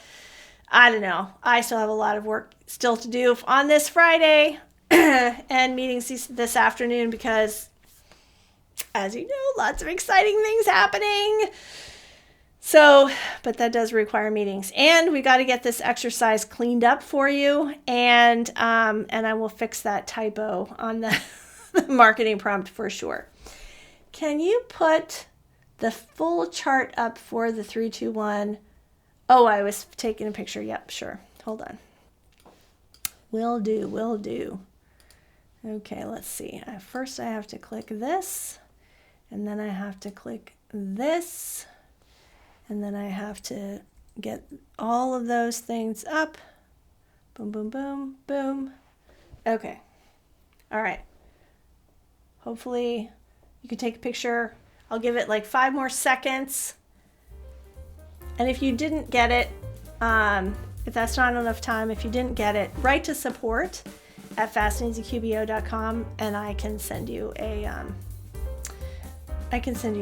I don't know. I still have a lot of work still to do on this Friday and meetings this afternoon because, as you know, lots of exciting things happening. So, but that does require meetings, and we got to get this exercise cleaned up for you. And I will fix that typo on the marketing prompt for sure. Can you put the full chart up for the 3-2-1? Oh, I was taking a picture. Yep, sure. Hold on. Will do, will do. Okay, let's see. First I have to click this, and then I have to click this, and then I have to get all of those things up. Boom, boom, boom, boom. Okay. All right. Hopefully you can take a picture. I'll give it like 5 more seconds. And if you didn't get it, if that's not enough time, if you didn't get it, write to support at fastandeasyqbo.com and I can send you a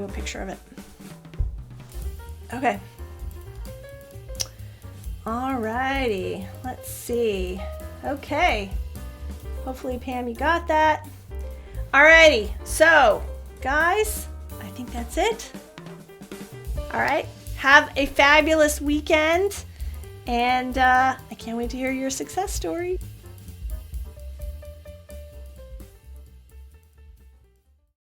picture of it. Okay. Alrighty, let's see. Okay. Hopefully, Pam, you got that. Alrighty, so guys, I think that's it. All right. Have a fabulous weekend, and I can't wait to hear your success story.